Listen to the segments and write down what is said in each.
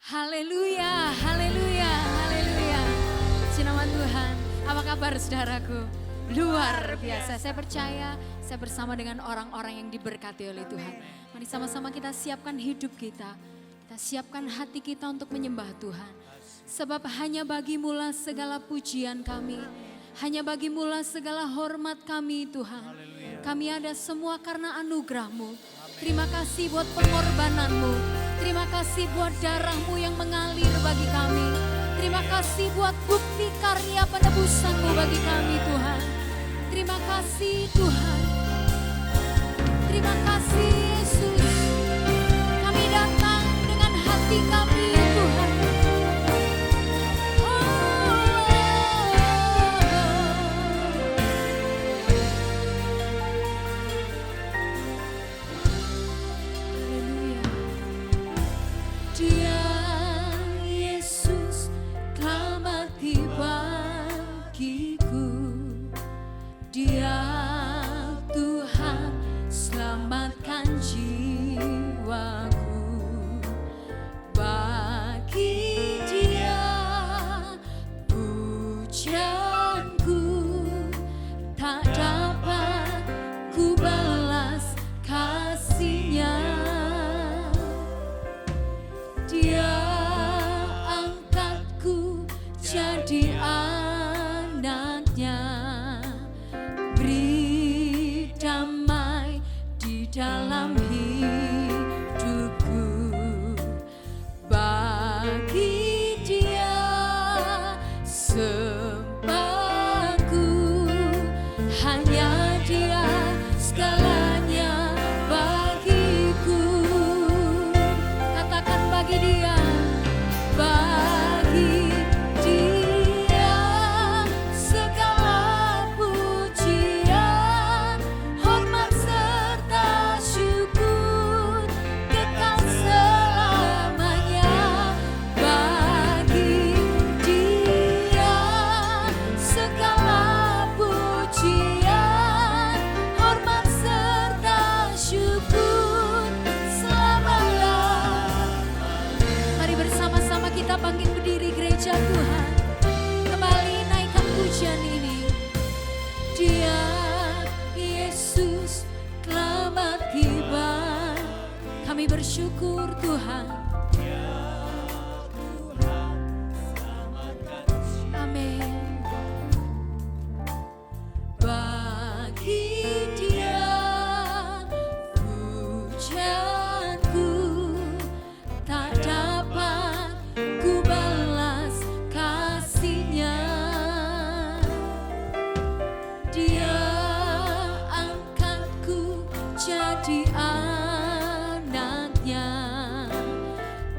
Haleluya, haleluya, haleluya. Puji nama Tuhan. Apa kabar saudaraku? Luar biasa. Saya percaya saya bersama dengan orang-orang yang diberkati oleh Tuhan. Mari sama-sama kita siapkan hidup kita. Kita siapkan hati kita untuk menyembah Tuhan. Sebab hanya bagimulah segala pujian kami. Hanya bagimulah segala hormat kami Tuhan. Kami ada semua karena anugerah-Mu. Terima kasih buat pengorbanan-Mu. Terima kasih buat darah-Mu yang mengalir bagi kami. Terima kasih buat bukti karya penebusan-Mu bagi kami Tuhan. Terima kasih Tuhan. Terima kasih Yesus. Kami datang dengan hati kami Tuhan. Dia Yesus telah mati bagiku. Dia Tuhan selamatkan jiwaku. Bagi Dia pujianku tak dapat ku balas kasih-Nya. Dia angkatku jadi anaknya, beri damai di dalam hidupku. Bagi Dia sembahku, hanya Dia segalanya bagiku. Katakan bagi Dia, bagi Dia segala pujian, hormat serta syukur kekal selamanya. Bagi Dia segala pujian, hormat serta syukur selamanya. Mari bersama-sama kita bangkit berdiri gereja Tuhan. Kembali naikkan pujian ini. Dia Yesus telah mati bagi. Kami bersyukur Tuhan. Amin. Bagi Dia pujianku tak dapat ku balas kasih-Nya. Dia angkatku jadi anaknya,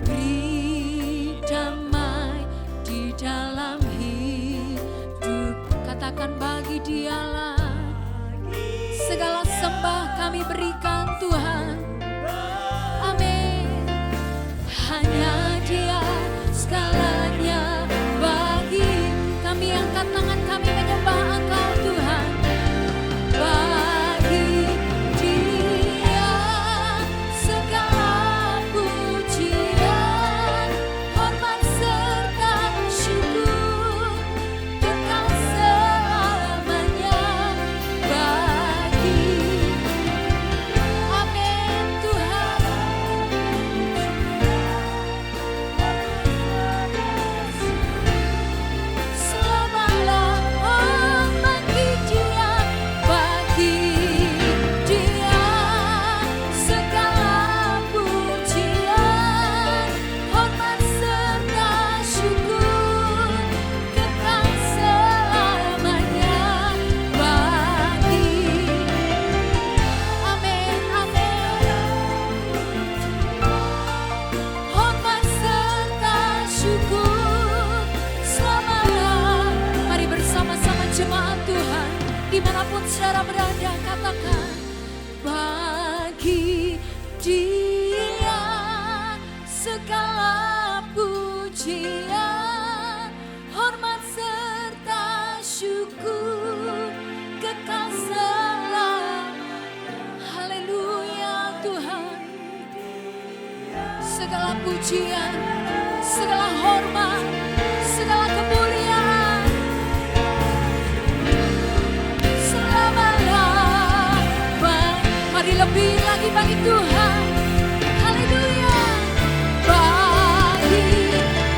beri damai di dalam hidup. Katakan bagi Dialah segala sembah kami berikan Tuhan. Amin. Hanya Dia segalanya bagi kami. Angkat tangan kami menyembah Engkau Tuhan. Bagi Dia segala pujian, hormat serta syukur kekal selamanya. Bagi amin Tuhan. Selamalah bagi Dia, bagi Dia segala pujian, hormat serta syukur kekal selamanya. Bagi amin, amin. Hormat serta syukur selamanya. Mari bersama-sama jemaat Tuhan, dimanapun saudara berada, katakan bagi Dia segala pujian, hormat serta syukur kekal selamanya. Haleluya Tuhan. Segala pujian, puji bagi Tuhan. Haleluya. Bagi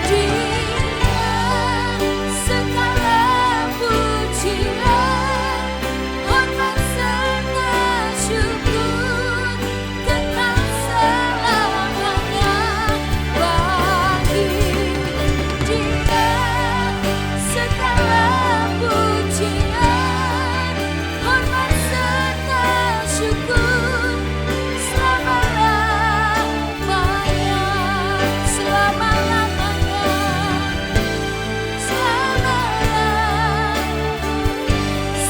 Dia segala pujian, hormat serta syukur kekal selamanya. Bagi Dia segala pujian, hormat serta syukur selama-lamanya, selama-lamanya,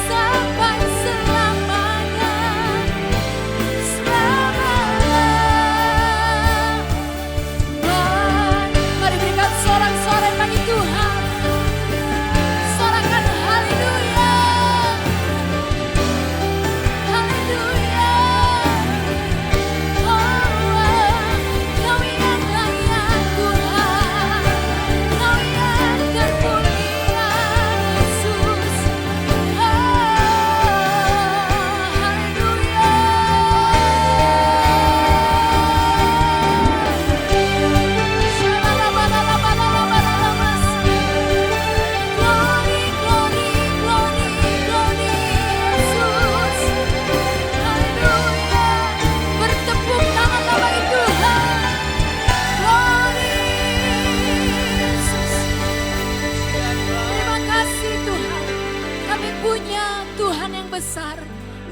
sampai selamanya, Mari berikan sorak-sorai bagi Tuhan. Sorakan haleluya. Haleluya. Kau yang layak Tuhan, Kau yang termulia Yesus. Haleluya. Glory, glory, glory, glory Yesus. Haleluya. Bertepuk tanganlah bagi Tuhan. Glory Yesus. Terima kasih Tuhan. Kami punya Tuhan yang besar.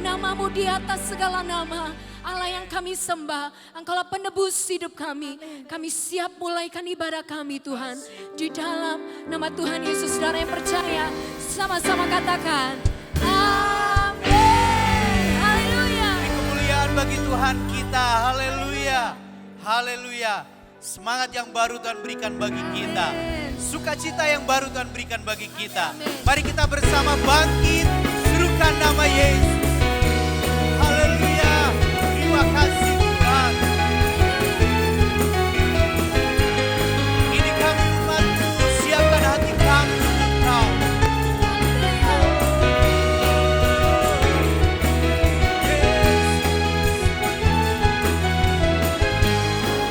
Namamu di atas segala nama. Allah yang kami sembah, Engkaulah penebus hidup kami. Kami siap mulaikan ibadah kami Tuhan. Di dalam nama Tuhan Yesus, saudara yang percaya, sama-sama katakan, amin. Haleluya. Kemuliaan bagi Tuhan kita, haleluya, haleluya. Semangat yang baru Tuhan berikan bagi kita, sukacita yang baru Tuhan berikan bagi kita. Mari kita bersama bangkit, serukan nama Yesus. Haleluya, terima kasih Tuhan. Ini kami umat-Mu, siapkan hati kami untuk Kau.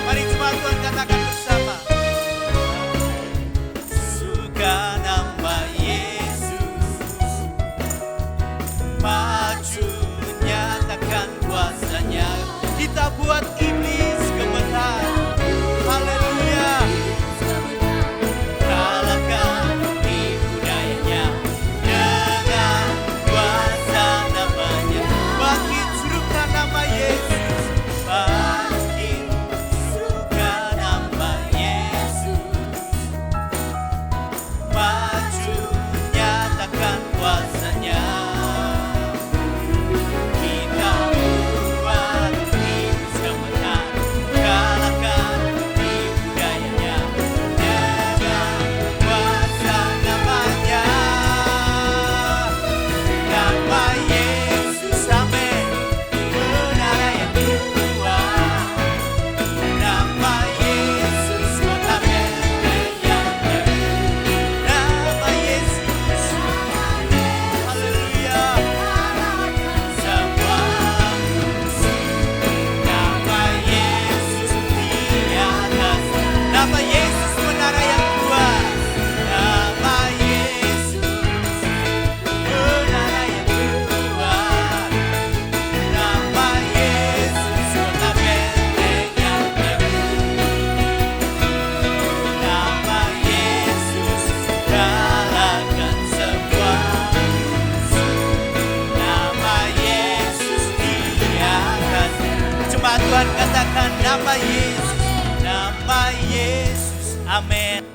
Mari jemaat Tuhan katakan bersama. Suka nama Yesus, maju nyatakan kuasanya. Kita buat iblis gemetar. Haleluya. Kalahkan tipu dayanya dengan kuasa namanya. Bangkit serukan nama Yesus. Bangkit serukan nama Yesus. Maju nyatakan kuasanya. Kita buat iblis gemetar. Kalahkan tipu dayanya dengan kuasa namanya. Nama Yesus, amin. Menara yang kuat. Nama Yesus, kota benteng yang teguh. Nama Yesus, haleluya. Semua nama Yesus di atas. Nama Yesus menara yang kuat. Nama Yesus menara yang kuat. Nama Yesus kota benteng yang teguh. Nama Yesus kalahkan semua musuh. Nama Yesus di atas. Jemaat Tuhan katakan nama Yesus. Nama Yesus, amin.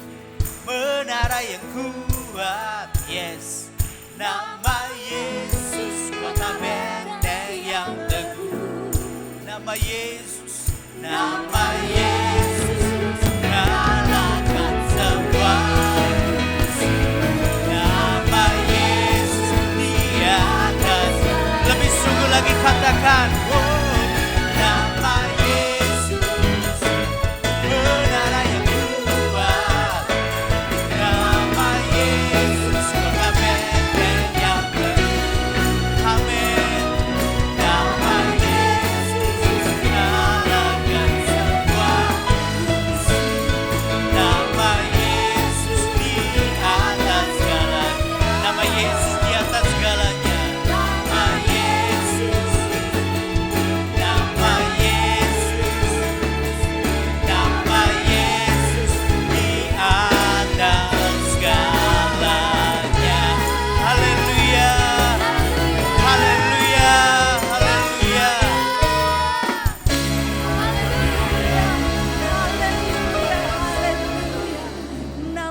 Menara yang kuat, yes. Nama Yesus, kota benteng yang teguh. Nama Yesus, nama Yesus kalahkan semua musuh. Nama Yesus di atas. Lebih sungguh lagi katakan, oh, nama Yesus menara yang kuat. Nama Yesus kota benteng yang teguh. Amin. Nama Yesus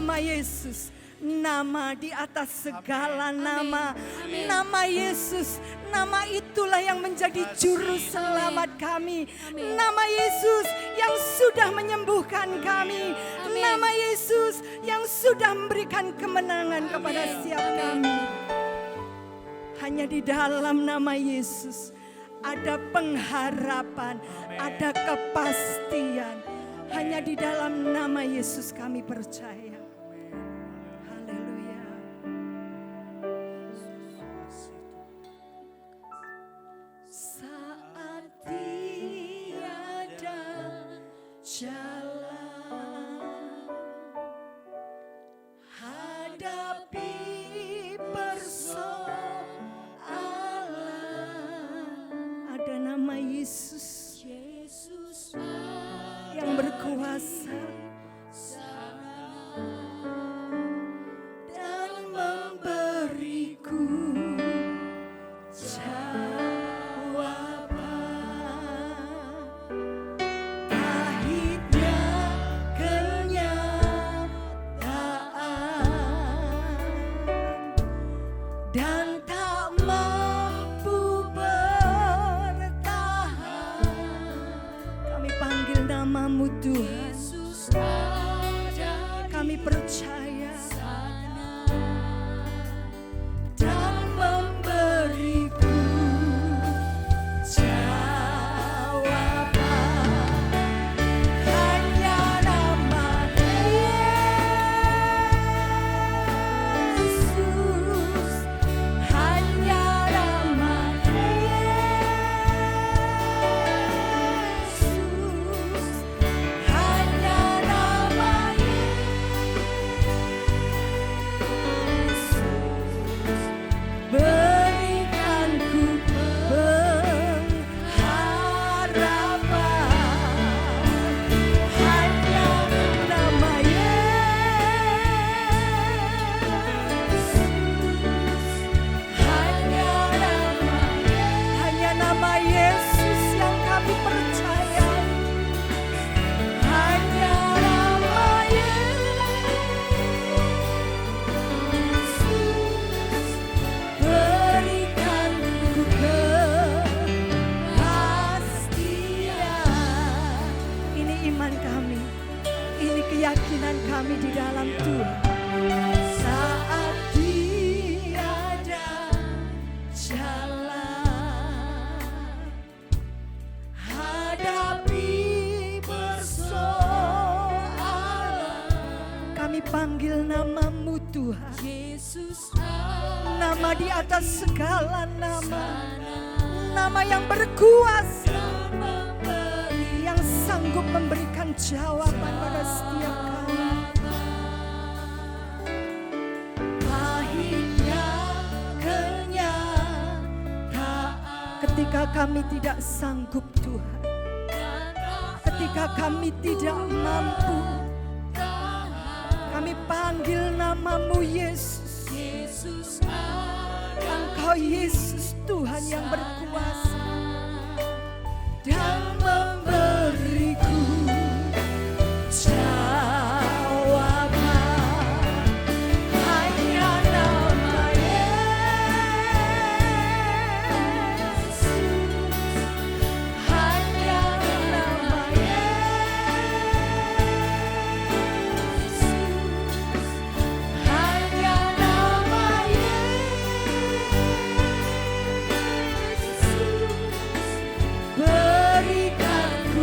nama Yesus. Nama di atas segala nama. Amin. Nama Yesus, nama itulah yang menjadi juru selamat kami. Amin. Nama Yesus yang sudah menyembuhkan kami. Amin. Nama Yesus yang sudah memberikan kemenangan kepada setiap kami. Hanya di dalam nama Yesus ada pengharapan, ada kepastian. Hanya di dalam nama Yesus kami percaya. Yesus yang berkuasa dan memberiku jawaban. Pahitnya kenyataan dan tak mampu bertahan. Kami panggil namamu Tuhan. Kami percaya dan memberiku jawaban. Hanya nama Yesus, hanya nama Yesus, hanya nama Yesus. Berikan ku pengharapan. Hanya nama Yesus, hanya nama Yesus yang kami percaya. Hanya nama Yesus, berikan ku kepastian. Ini iman kami, ini keyakinan kami di dalam Tuhan. Saat tiada jalan, hadapi persoalan, kami panggil namamu Tuhan. Yesus, nama di atas segala nama. Nama yang berkuasa, yang sanggup memberikan jawaban pada setiap kami. Pahitnya kenyataan ketika kami tidak sanggup Tuhan, ketika kami tidak mampu, kami panggil namamu Yesus. Engkau Yesus Tuhan yang berkuasa dan memberiku jawaban. Hanya nama Yesus, hanya nama Yesus, hanya nama Yesus. Berikan ku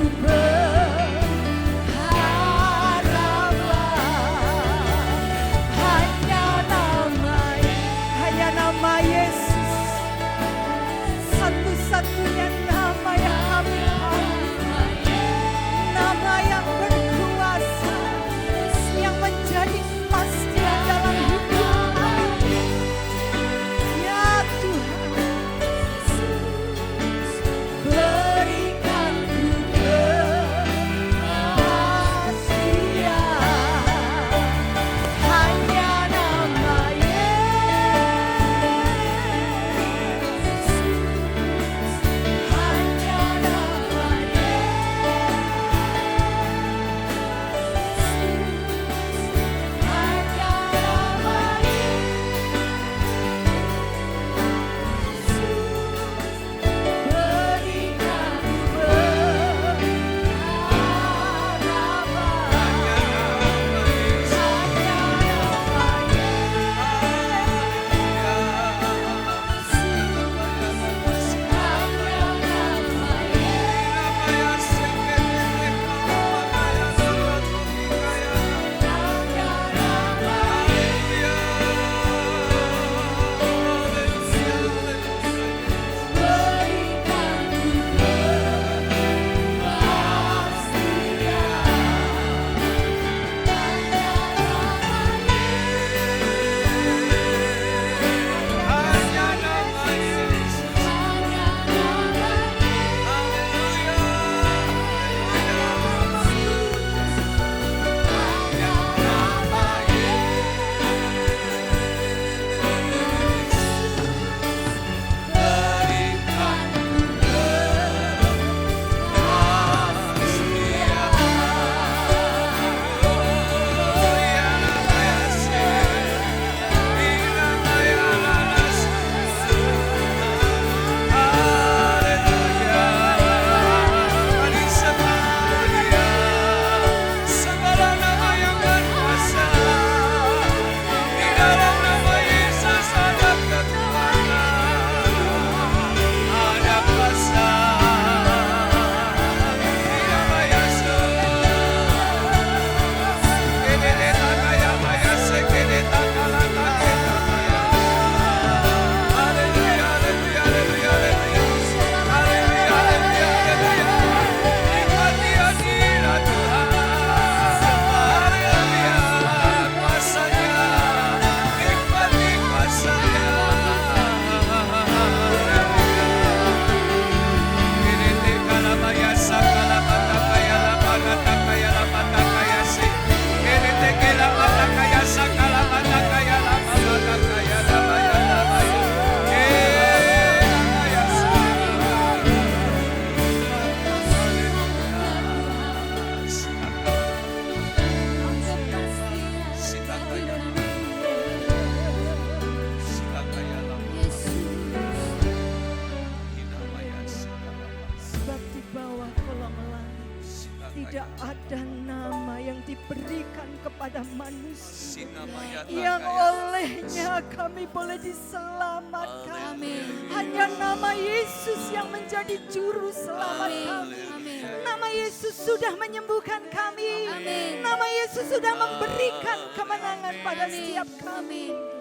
Yesus, Sinamaya yang Takaya. olehnya kami boleh diselamatkan. Amin. Hanya nama Yesus yang menjadi juru selamat Amin. kami. Amin. Nama Yesus sudah menyembuhkan kami. Amin. Nama Yesus sudah memberikan kemenangan pada Amin. setiap kami. Amin.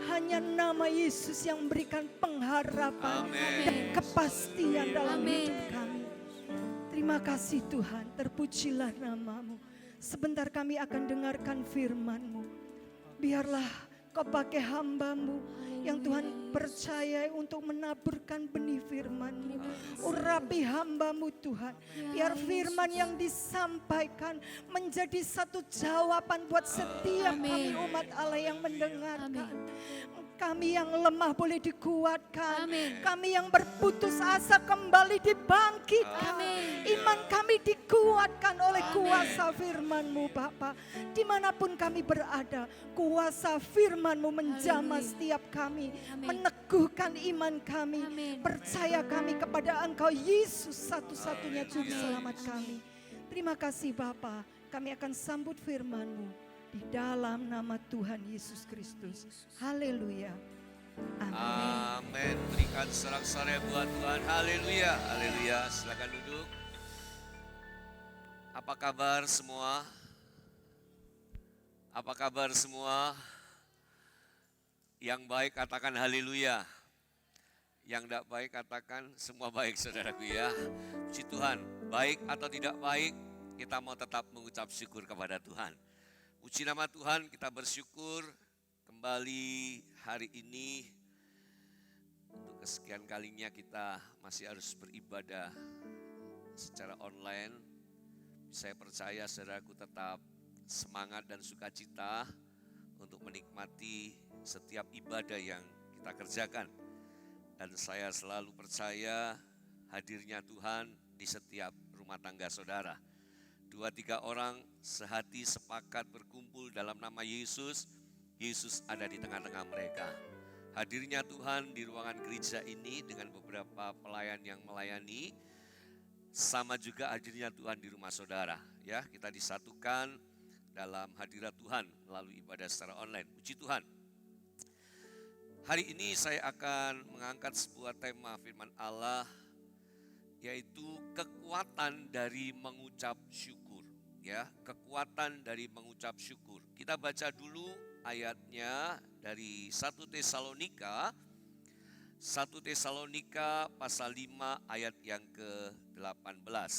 Hanya nama Yesus yang memberikan pengharapan Amin. dan kepastian dalam Amin. hidup kami. Terima kasih Tuhan, terpujilah namamu. Sebentar kami akan dengarkan firman-Mu. Biarlah Kau pakai hamba-Mu yang Tuhan percaya untuk menaburkan benih firman-Mu. Urapi hamba-Mu Tuhan. Biar firman yang disampaikan menjadi satu jawaban buat setiap kami umat Allah yang mendengarkan. Kami yang lemah boleh dikuatkan. Amin. Kami yang berputus asa kembali dibangkitkan. Amin. Iman kami dikuatkan oleh kuasa firman-Mu Bapa. Dimanapun kami berada, kuasa firman-Mu menjamah setiap kami. Amin. Meneguhkan iman kami. Amin. Percaya kami kepada Engkau Yesus satu-satunya juru selamat kami. Terima kasih Bapa. Kami akan sambut firman-Mu di dalam nama Tuhan Yesus Kristus. Haleluya. Amin. Amin. Berikan sorak-sorai buat Tuhan. Haleluya. Haleluya. Silakan duduk. Apa kabar semua? Apa kabar semua? Yang baik katakan haleluya. Yang tidak baik katakan semua baik saudaraku ya. Puji Tuhan. Baik atau tidak baik, kita mau tetap mengucap syukur kepada Tuhan. Puji nama Tuhan, kita bersyukur kembali hari ini untuk kesekian kalinya kita masih harus beribadah secara online. Saya percaya saudaraku tetap semangat dan sukacita untuk menikmati setiap ibadah yang kita kerjakan. Dan saya selalu percaya hadirnya Tuhan di setiap rumah tangga saudara. 2-3 orang sehati sepakat berkumpul dalam nama Yesus, Yesus ada di tengah-tengah mereka. Hadirnya Tuhan di ruangan gereja ini dengan beberapa pelayan yang melayani, sama juga hadirnya Tuhan di rumah saudara. Ya, kita disatukan dalam hadirat Tuhan melalui ibadah secara online. Puji Tuhan. Hari ini saya akan mengangkat sebuah tema firman Allah, yaitu kekuatan dari mengucap syukur. Ya, kekuatan dari mengucap syukur. Kita baca dulu ayatnya dari 1 Tesalonika. 1 Tesalonika pasal 5 ayat yang ke-18.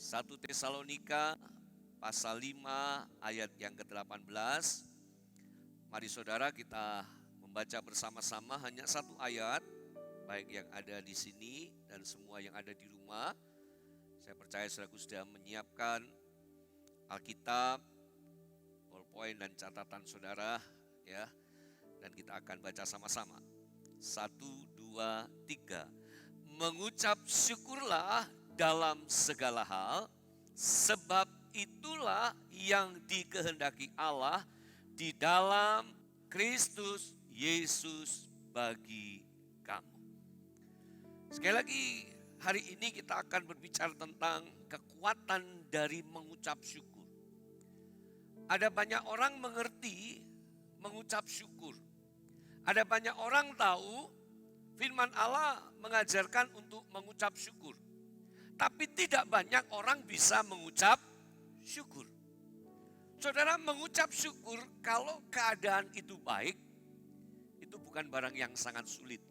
1 Tesalonika pasal 5 ayat yang ke-18. Mari saudara kita membaca bersama-sama hanya satu ayat. Baik yang ada di sini dan semua yang ada di rumah. Saya percaya saudaraku sudah menyiapkan Alkitab, ballpoint dan catatan saudara ya. Dan kita akan baca sama-sama. 1, 2, 3. Mengucap syukurlah dalam segala hal, sebab itulah yang dikehendaki Allah di dalam Kristus Yesus bagi kamu. Sekali lagi, hari ini kita akan berbicara tentang kekuatan dari mengucap syukur. Ada banyak orang mengerti mengucap syukur. Ada banyak orang tahu firman Allah mengajarkan untuk mengucap syukur. Tapi tidak banyak orang bisa mengucap syukur. Saudara, mengucap syukur kalau keadaan itu baik, itu bukan barang yang sangat sulit.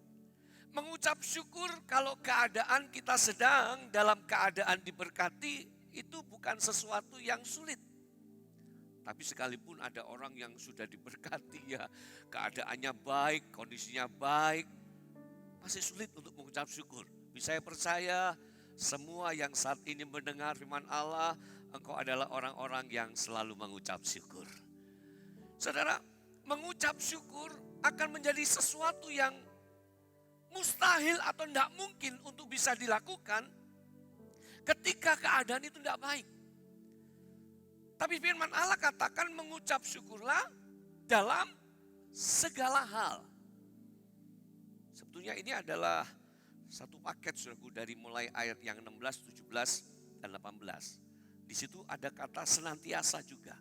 Mengucap syukur kalau keadaan kita sedang dalam keadaan diberkati, itu bukan sesuatu yang sulit. Tapi sekalipun ada orang yang sudah diberkati ya, keadaannya baik, kondisinya baik, masih sulit untuk mengucap syukur. Saya percaya semua yang saat ini mendengar firman Allah, engkau adalah orang-orang yang selalu mengucap syukur. Saudara, mengucap syukur akan menjadi sesuatu yang mustahil atau tidak mungkin untuk bisa dilakukan ketika keadaan itu tidak baik. Tapi firman Allah katakan mengucap syukurlah dalam segala hal. Sebetulnya ini adalah satu paket saudaraku dari mulai ayat yang 16, 17, dan 18. Di situ ada kata senantiasa juga.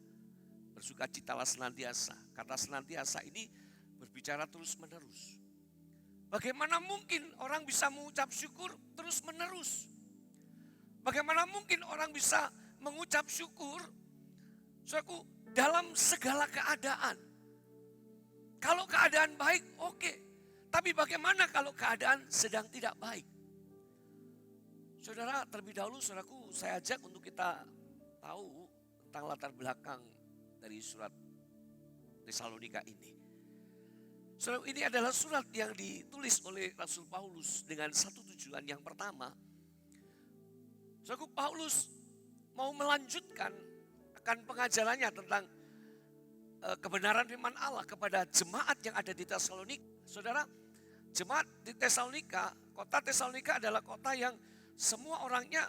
Bersukacitalah senantiasa. Kata senantiasa ini berbicara terus menerus. Bagaimana mungkin orang bisa mengucap syukur terus menerus? Bagaimana mungkin orang bisa mengucap syukur, saudaraku, dalam segala keadaan? Kalau keadaan baik, oke. Tapi bagaimana kalau keadaan sedang tidak baik? Saudara, terlebih dahulu saudaraku, saya ajak untuk kita tahu tentang latar belakang dari surat Tesalonika ini. Saudara, ini adalah surat yang ditulis oleh Rasul Paulus dengan satu tujuan. Yang pertama, saudara, Paulus mau melanjutkan akan pengajarannya tentang kebenaran firman Allah kepada jemaat yang ada di Tesalonika. Saudara, jemaat di Tesalonika, kota Tesalonika adalah kota yang semua orangnya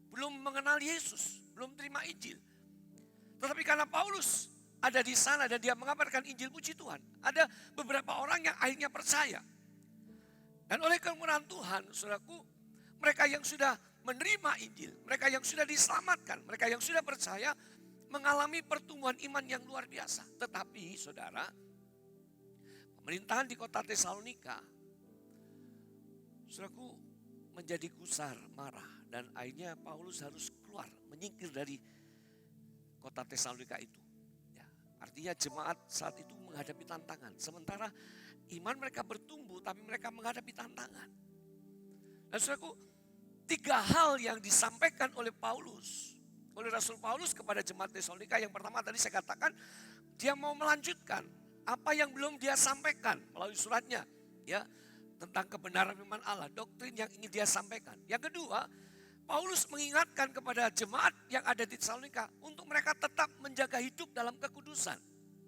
belum mengenal Yesus, belum terima Injil. Tetapi karena Paulus ada di sana dan dia mengabarkan Injil, puji Tuhan, ada beberapa orang yang akhirnya percaya. Dan oleh kemurahan Tuhan, saudaraku, mereka yang sudah menerima Injil, mereka yang sudah diselamatkan, mereka yang sudah percaya, mengalami pertumbuhan iman yang luar biasa. Tetapi saudara, pemerintahan di kota Tesalonika, saudaraku, menjadi gusar, marah. Dan akhirnya Paulus harus keluar, menyingkir dari kota Tesalonika itu. Ya, artinya jemaat saat itu menghadapi tantangan. Sementara iman mereka bertumbuh, tapi mereka menghadapi tantangan. Dan saudaraku, 3 hal yang disampaikan oleh Paulus, oleh Rasul Paulus kepada jemaat Tesalonika. Yang pertama tadi saya katakan, dia mau melanjutkan apa yang belum dia sampaikan melalui suratnya, ya, tentang kebenaran firman Allah, doktrin yang ingin dia sampaikan. Yang kedua, Paulus mengingatkan kepada jemaat yang ada di Tesalonika untuk mereka tetap menjaga hidup dalam kekudusan.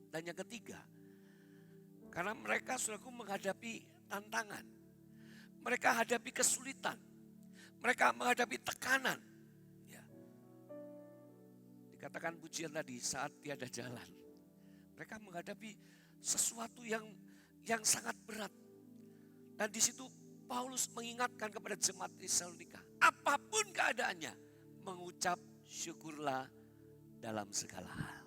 Dan yang ketiga, karena mereka saudaraku menghadapi tantangan, mereka hadapi kesulitan, mereka menghadapi tekanan. Ya. Dikatakan pujian tadi, saat tiada jalan, mereka menghadapi sesuatu yang sangat berat. Dan di situ Paulus mengingatkan kepada jemaat Tesalonika, apapun keadaannya, mengucap syukurlah dalam segala hal.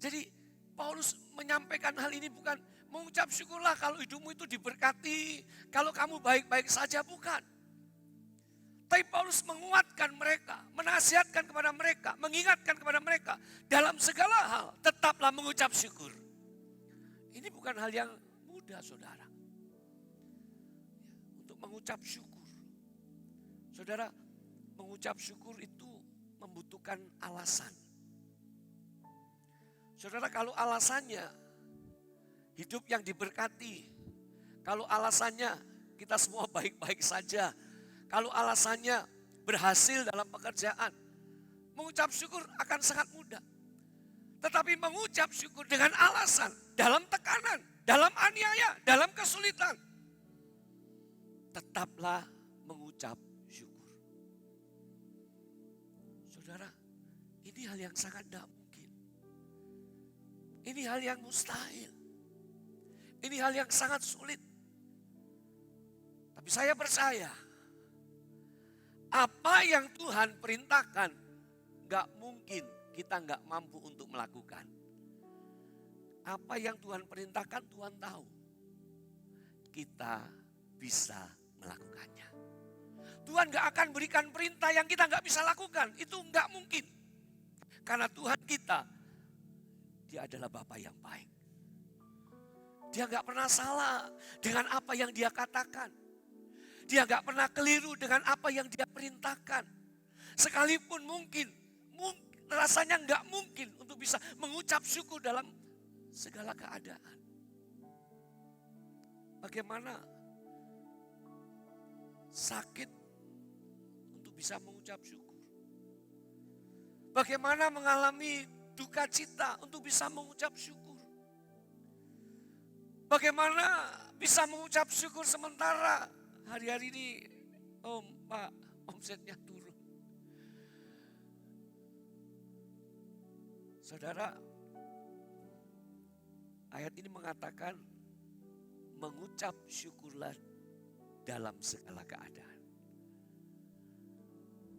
Jadi Paulus menyampaikan hal ini bukan mengucap syukurlah kalau hidupmu itu diberkati, kalau kamu baik-baik saja, bukan. Tapi Paulus menguatkan mereka, menasihatkan kepada mereka, mengingatkan kepada mereka, dalam segala hal tetaplah mengucap syukur. Ini bukan hal yang mudah, saudara. Mengucap syukur. Saudara, mengucap syukur itu membutuhkan alasan. Saudara, kalau alasannya hidup yang diberkati, kalau alasannya kita semua baik-baik saja, kalau alasannya berhasil dalam pekerjaan, mengucap syukur akan sangat mudah. Tetapi mengucap syukur dengan alasan, dalam tekanan, dalam aniaya, dalam kesulitan, tetaplah mengucap syukur. Saudara, ini hal yang sangat tidak mungkin. Ini hal yang mustahil. Ini hal yang sangat sulit. Tapi saya percaya, apa yang Tuhan perintahkan, gak mungkin kita gak mampu untuk melakukan. Apa yang Tuhan perintahkan, Tuhan tahu. Kita bisa melakukannya. Tuhan gak akan berikan perintah yang kita gak bisa lakukan. Itu gak mungkin. Karena Tuhan kita, Dia adalah Bapa yang baik. Dia gak pernah salah dengan apa yang Dia katakan. Dia gak pernah keliru dengan apa yang Dia perintahkan. Sekalipun mungkin rasanya gak mungkin untuk bisa mengucap syukur dalam segala keadaan. Bagaimana sakit untuk bisa mengucap syukur? Bagaimana mengalami duka cita untuk bisa mengucap syukur? Bagaimana bisa mengucap syukur sementara hari-hari ini, Pak, omsetnya turun. Saudara, ayat ini mengatakan mengucap syukurlah dalam segala keadaan.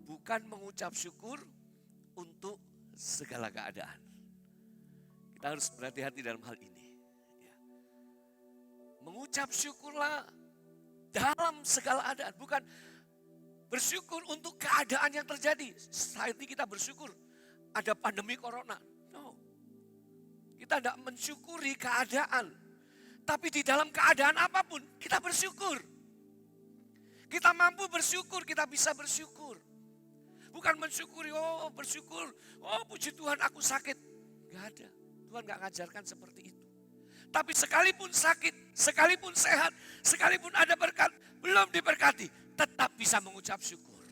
Bukan mengucap syukur untuk segala keadaan. kita harus berhati-hati dalam hal ini. Ya. Mengucap syukurlah dalam segala keadaan. Bukan bersyukur untuk keadaan yang terjadi. Saat ini kita bersyukur ada pandemi corona. No. Kita tidak mensyukuri keadaan. Tapi di dalam keadaan apapun kita bersyukur. Kita mampu bersyukur, kita bisa bersyukur. Bukan mensyukuri, bersyukur, puji Tuhan aku sakit. Gak ada, Tuhan gak ngajarkan seperti itu. Tapi sekalipun sakit, sekalipun sehat, sekalipun ada berkat, belum diberkati, tetap bisa mengucap syukur.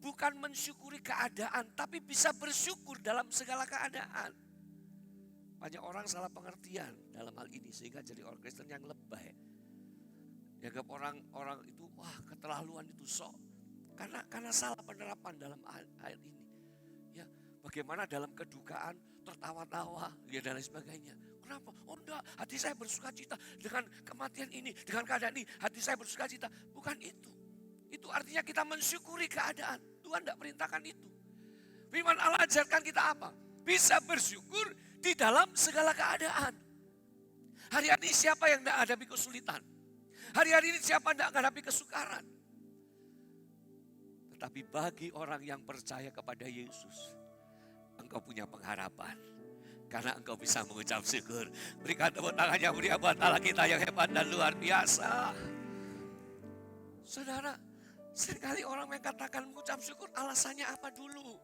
Bukan mensyukuri keadaan, tapi bisa bersyukur dalam segala keadaan. Banyak orang salah pengertian dalam hal ini sehingga jadi orang Kristen yang lebay. Dianggap orang-orang itu keterlaluan itu sok. Karena salah penerapan dalam ayat ini. Ya, bagaimana dalam kedukaan tertawa-tawa dan lain sebagainya. Kenapa? Oh enggak, hati saya bersuka cita dengan kematian ini, dengan keadaan ini, hati saya bersuka cita. Bukan itu. Itu artinya kita mensyukuri keadaan. Tuhan tidak perintahkan itu. Firman Allah ajarkan kita apa? Bisa bersyukur di dalam segala keadaan. Hari-hari ini siapa yang tidak hadapi kesulitan? Hari-hari ini siapa yang tidak menghadapi kesukaran? Tetapi bagi orang yang percaya kepada Yesus, engkau punya pengharapan. Karena engkau bisa mengucap syukur. Berikan tepuk tangan yang meriah buat Allah kita yang hebat dan luar biasa. Saudara, seringkali orang mengatakan mengucap syukur, alasannya apa dulu?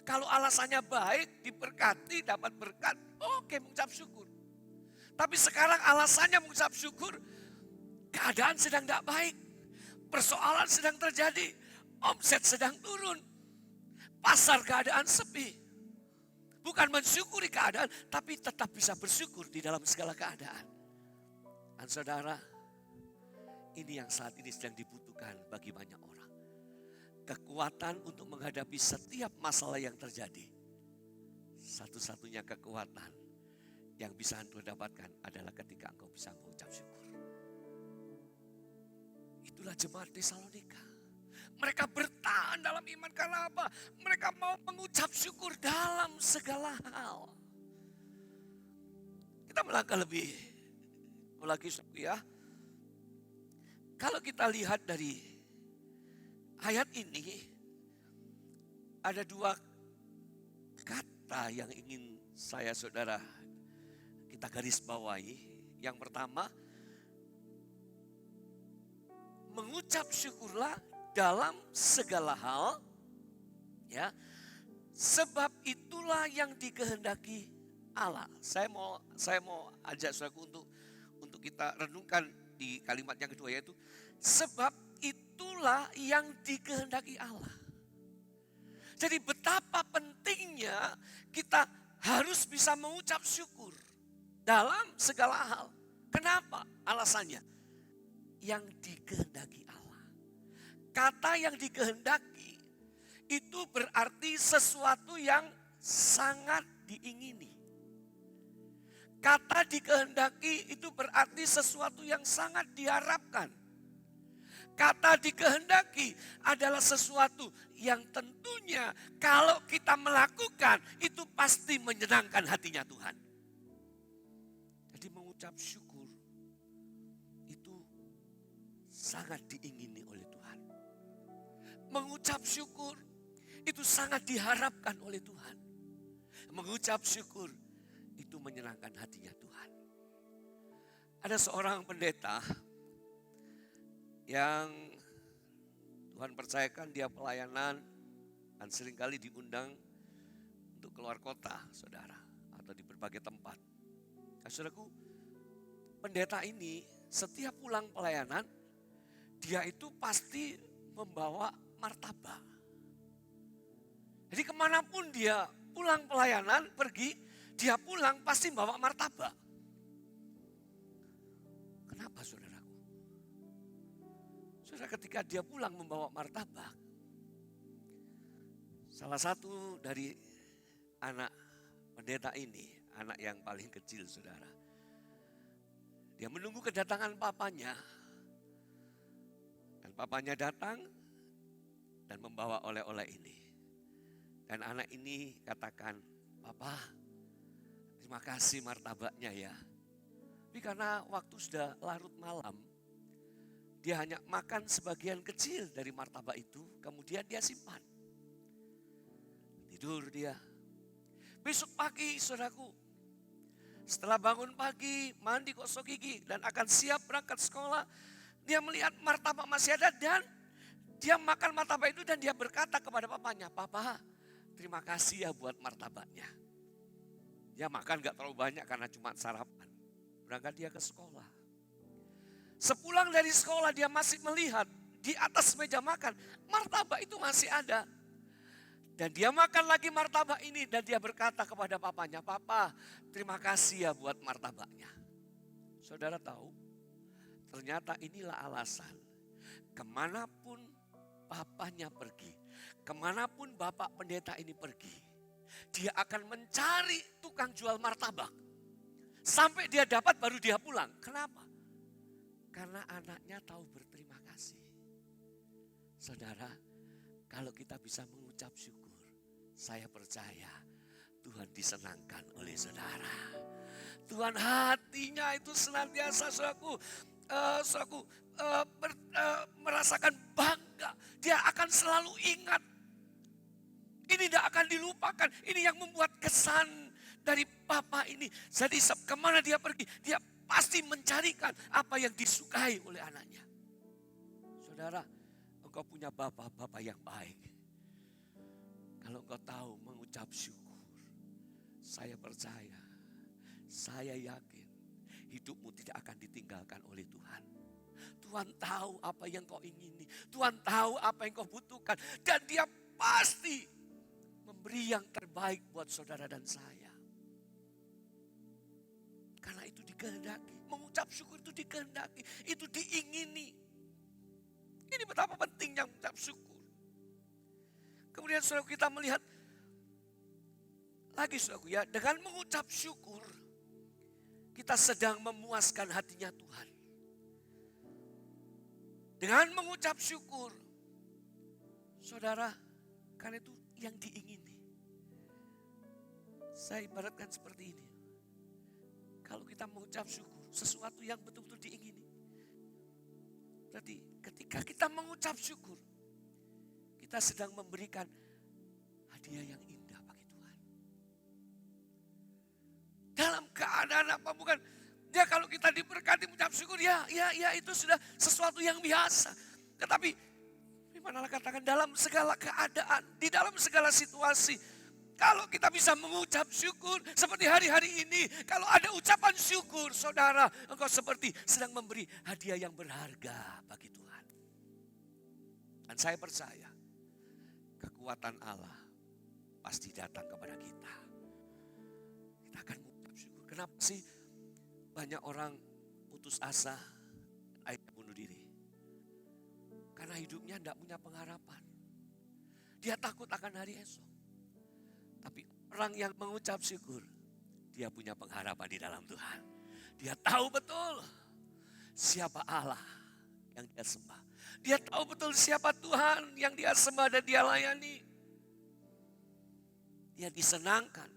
Kalau alasannya baik, diberkati, dapat berkat, oke mengucap syukur. Tapi sekarang alasannya mengucap syukur, keadaan sedang tidak baik. Persoalan sedang terjadi, omset sedang turun. Pasar keadaan sepi. Bukan mensyukuri keadaan, tapi tetap bisa bersyukur di dalam segala keadaan. Dan saudara, ini yang saat ini sedang dibutuhkan bagi banyak orang. Kekuatan untuk menghadapi setiap masalah yang terjadi. Satu-satunya kekuatan yang bisa engkau dapatkan adalah ketika engkau bisa mengucap syukur. Itulah jemaat Tesalonika. Mereka bertahan dalam iman karena apa? Mereka mau mengucap syukur dalam segala hal. Kita melangkah lebih lagi ya. Kalau kita lihat dari ayat ini, ada dua kata yang ingin saya saudara kita garis bawahi. Yang pertama, mengucap syukurlah dalam segala hal, ya, sebab itulah yang dikehendaki Allah. Saya mau ajak saudaraku untuk kita renungkan di kalimat yang kedua, yaitu sebab itulah yang dikehendaki Allah. Jadi betapa pentingnya kita harus bisa mengucap syukur dalam segala hal. Kenapa? Alasannya yang dikehendaki Allah. Kata yang dikehendaki itu berarti sesuatu yang sangat diingini. Kata dikehendaki itu berarti sesuatu yang sangat diharapkan. Kata dikehendaki adalah sesuatu yang tentunya kalau kita melakukan itu pasti menyenangkan hatinya Tuhan. Jadi mengucap syukur itu sangat diingini oleh Tuhan. Mengucap syukur itu sangat diharapkan oleh Tuhan. Mengucap syukur itu menyenangkan hatinya Tuhan. Ada seorang pendeta yang Tuhan percayakan dia pelayanan dan seringkali diundang untuk keluar kota, saudara, atau di berbagai tempat. Nah, saudaraku, pendeta ini setiap pulang pelayanan, dia itu pasti membawa martabak. Jadi kemanapun dia pulang pelayanan, pergi, dia pulang pasti bawa martabak. Kenapa saudaraku? Saudara, ketika dia pulang membawa martabak, salah satu dari anak pendeta ini, anak yang paling kecil saudara, dia menunggu kedatangan papanya. Dan papanya datang dan membawa oleh-oleh ini. Dan anak ini katakan, "Papa, Terima kasih martabaknya ya. Tapi karena waktu sudah larut malam, dia hanya makan sebagian kecil dari martabak itu, kemudian dia simpan. Tidur dia. Besok pagi saudaraku, setelah bangun pagi, mandi gosok gigi dan akan siap berangkat sekolah, dia melihat martabak masih ada dan dia makan martabak itu dan dia berkata kepada papanya, "Papa, terima kasih ya buat martabaknya." Dia makan gak terlalu banyak karena cuma sarapan. Berangkat dia ke sekolah. Sepulang dari sekolah dia masih melihat di atas meja makan, martabak itu masih ada. Dan dia makan lagi martabak ini dan dia berkata kepada papanya, "Papa, terima kasih ya buat martabaknya." Saudara tahu, ternyata inilah alasan kemanapun papanya pergi, kemanapun bapak pendeta ini pergi, dia akan mencari tukang jual martabak. Sampai dia dapat baru dia pulang. Kenapa? Karena anaknya tahu berterima kasih. Saudara, kalau kita bisa mengucap syukur, saya percaya Tuhan disenangkan oleh saudara. Tuhan hatinya itu senantiasa merasakan bangga. Dia akan selalu ingat. Ini tidak akan dilupakan. Ini yang membuat kesan dari Papa ini. Jadi kemana dia pergi, dia pasti mencarikan apa yang disukai oleh anaknya. Saudara, engkau punya bapak-bapak yang baik. Kalau engkau tahu mengucap syukur, saya percaya, saya yakin hidupmu tidak akan ditinggalkan oleh Tuhan. Tuhan tahu apa yang kau ingini. Tuhan tahu apa yang kau butuhkan. Dan dia pasti memberi yang terbaik buat saudara dan saya. Karena itu dikehendaki. Mengucap syukur itu dikehendaki. Itu diingini. Ini betapa pentingnya mengucap syukur. Kemudian saudara kita melihat lagi saudaraku ya. Dengan mengucap syukur, kita sedang memuaskan hatinya Tuhan. Dengan mengucap syukur, saudara, karena itu yang diingini. Saya ibaratkan seperti ini. Kalau kita mengucap syukur, sesuatu yang betul-betul diingini. Berarti ketika kita mengucap syukur, kita sedang memberikan hadiah yang indah bagi Tuhan. Dalam keadaan apa bukan? Ya kalau kita diberkati mengucap syukur, ya itu sudah sesuatu yang biasa. Tetapi dimana katakan dalam segala keadaan, di dalam segala situasi, kalau kita bisa mengucap syukur seperti hari-hari ini, kalau ada ucapan syukur, saudara, engkau seperti sedang memberi hadiah yang berharga bagi Tuhan. Dan saya percaya, kekuatan Allah pasti datang kepada kita. Kita akan mengucap syukur. Kenapa sih banyak orang putus asa, akhirnya bunuh diri? Karena hidupnya tidak punya pengharapan. Dia takut akan hari esok. Tapi orang yang mengucap syukur, dia punya pengharapan di dalam Tuhan. Dia tahu betul siapa Allah yang dia sembah. Dia tahu betul siapa Tuhan yang dia sembah dan dia layani. Dia disenangkan.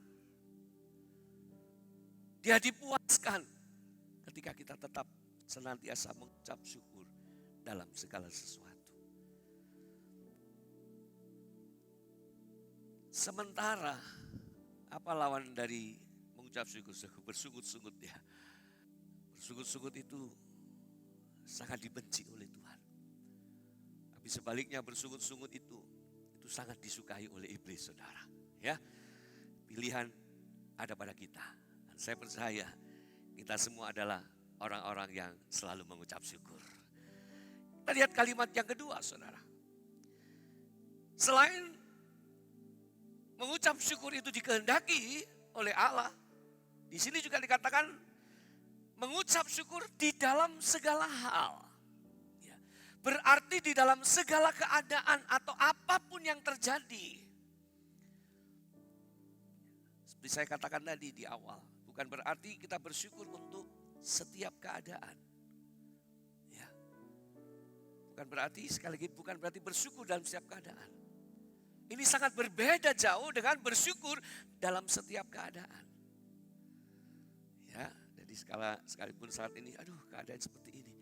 Dia dipuaskan ketika kita tetap senantiasa mengucap syukur dalam segala sesuatu. Sementara apa lawan dari mengucap syukur? Bersungut-sungut ya. Bersungut-sungut itu sangat dibenci oleh Tuhan. Tapi sebaliknya bersungut-sungut itu sangat disukai oleh iblis, saudara. Ya, pilihan ada pada kita. Dan saya percaya kita semua adalah orang-orang yang selalu mengucap syukur. Kita lihat kalimat yang kedua, saudara. Selain mengucap syukur itu dikehendaki oleh Allah, di sini juga dikatakan mengucap syukur di dalam segala hal. Ya, berarti di dalam segala keadaan atau apapun yang terjadi. Seperti saya katakan tadi di awal, bukan berarti kita bersyukur untuk setiap keadaan. Ya, bukan berarti sekali lagi bukan berarti bersyukur dalam setiap keadaan. Ini sangat berbeda jauh dengan bersyukur dalam setiap keadaan. di sekalipun saat ini, aduh keadaan seperti ini.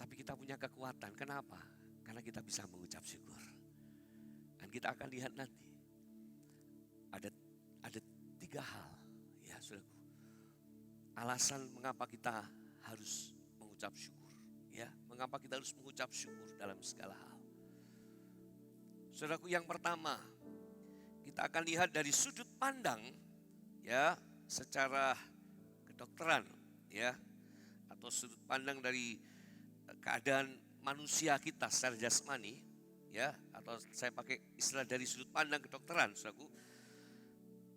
Tapi kita punya kekuatan, kenapa? Karena kita bisa mengucap syukur. Dan kita akan lihat nanti, ada 3 hal, ya saudaraku. Alasan mengapa kita harus mengucap syukur. Ya, mengapa kita harus mengucap syukur dalam segala hal. Saudaraku, yang pertama, kita akan lihat dari sudut pandang, ya, secara kedokteran, ya, atau sudut pandang dari keadaan manusia kita secara jasmani, ya, atau saya pakai istilah dari sudut pandang kedokteran, saudaraku.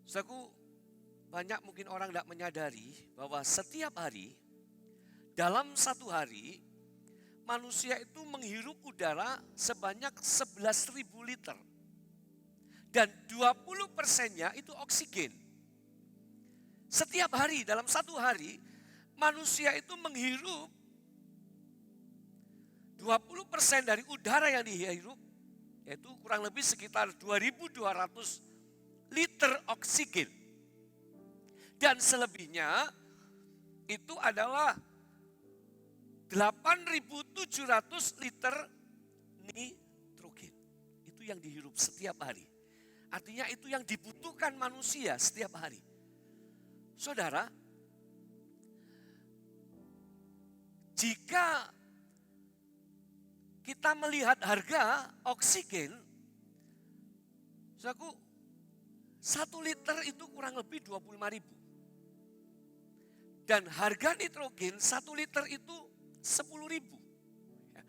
Saudaraku, banyak mungkin orang tidak menyadari bahwa setiap hari, dalam satu hari, manusia itu menghirup udara sebanyak 11.000 liter. Dan 20%-nya itu oksigen. Setiap hari, dalam satu hari, manusia itu menghirup 20% dari udara yang dihirup, yaitu kurang lebih sekitar 2.200 liter oksigen. Dan selebihnya itu adalah 8.700 liter nitrogen. Itu yang dihirup setiap hari. Artinya itu yang dibutuhkan manusia setiap hari. Saudara, jika kita melihat harga oksigen, saudaraku, 1 liter itu kurang lebih 25.000. Dan harga nitrogen 1 liter itu 10.000.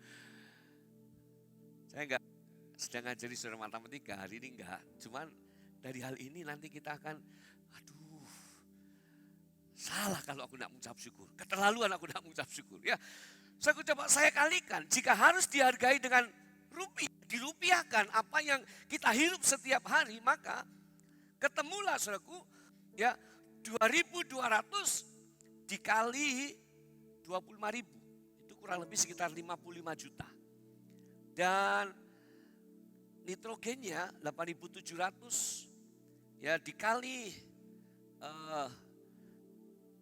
Saya enggak sedang ngajari saudara matematika hari ini enggak. Cuman dari hal ini nanti kita akan, aduh, salah kalau aku enggak mengucap syukur. Keterlaluan aku enggak mengucap syukur. Ya, saya kalikan. Jika harus dihargai dengan rupiah, dirupiahkan apa yang kita hirup setiap hari, maka ketemulah saudaraku, ya, 2.200 dikali 25.000, itu kurang lebih sekitar 55 juta. Dan nitrogennya 8.700, ya, dikali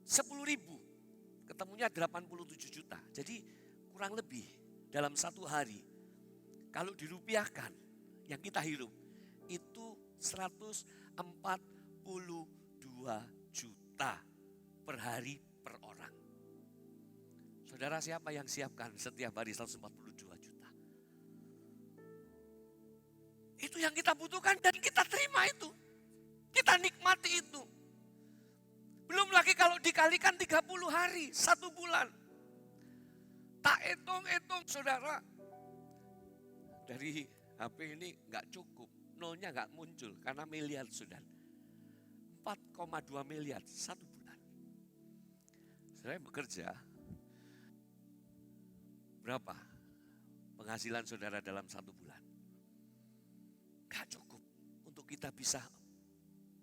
10.000, ketemunya 87 juta. Jadi kurang lebih dalam satu hari, kalau dirupiahkan yang kita hirup, itu 142 juta per hari per orang. Saudara, siapa yang siapkan setiap hari 142 juta? Itu yang kita butuhkan dan kita terima itu. Kita nikmati itu. Belum lagi kalau dikalikan 30 hari, 1 bulan. Tak hitung-hitung saudara. Dari HP ini gak cukup. Nolnya gak muncul karena miliar saudara. 4,2 miliar 1 bulan. Saya bekerja, berapa penghasilan saudara dalam 1 bulan? Gak cukup untuk kita bisa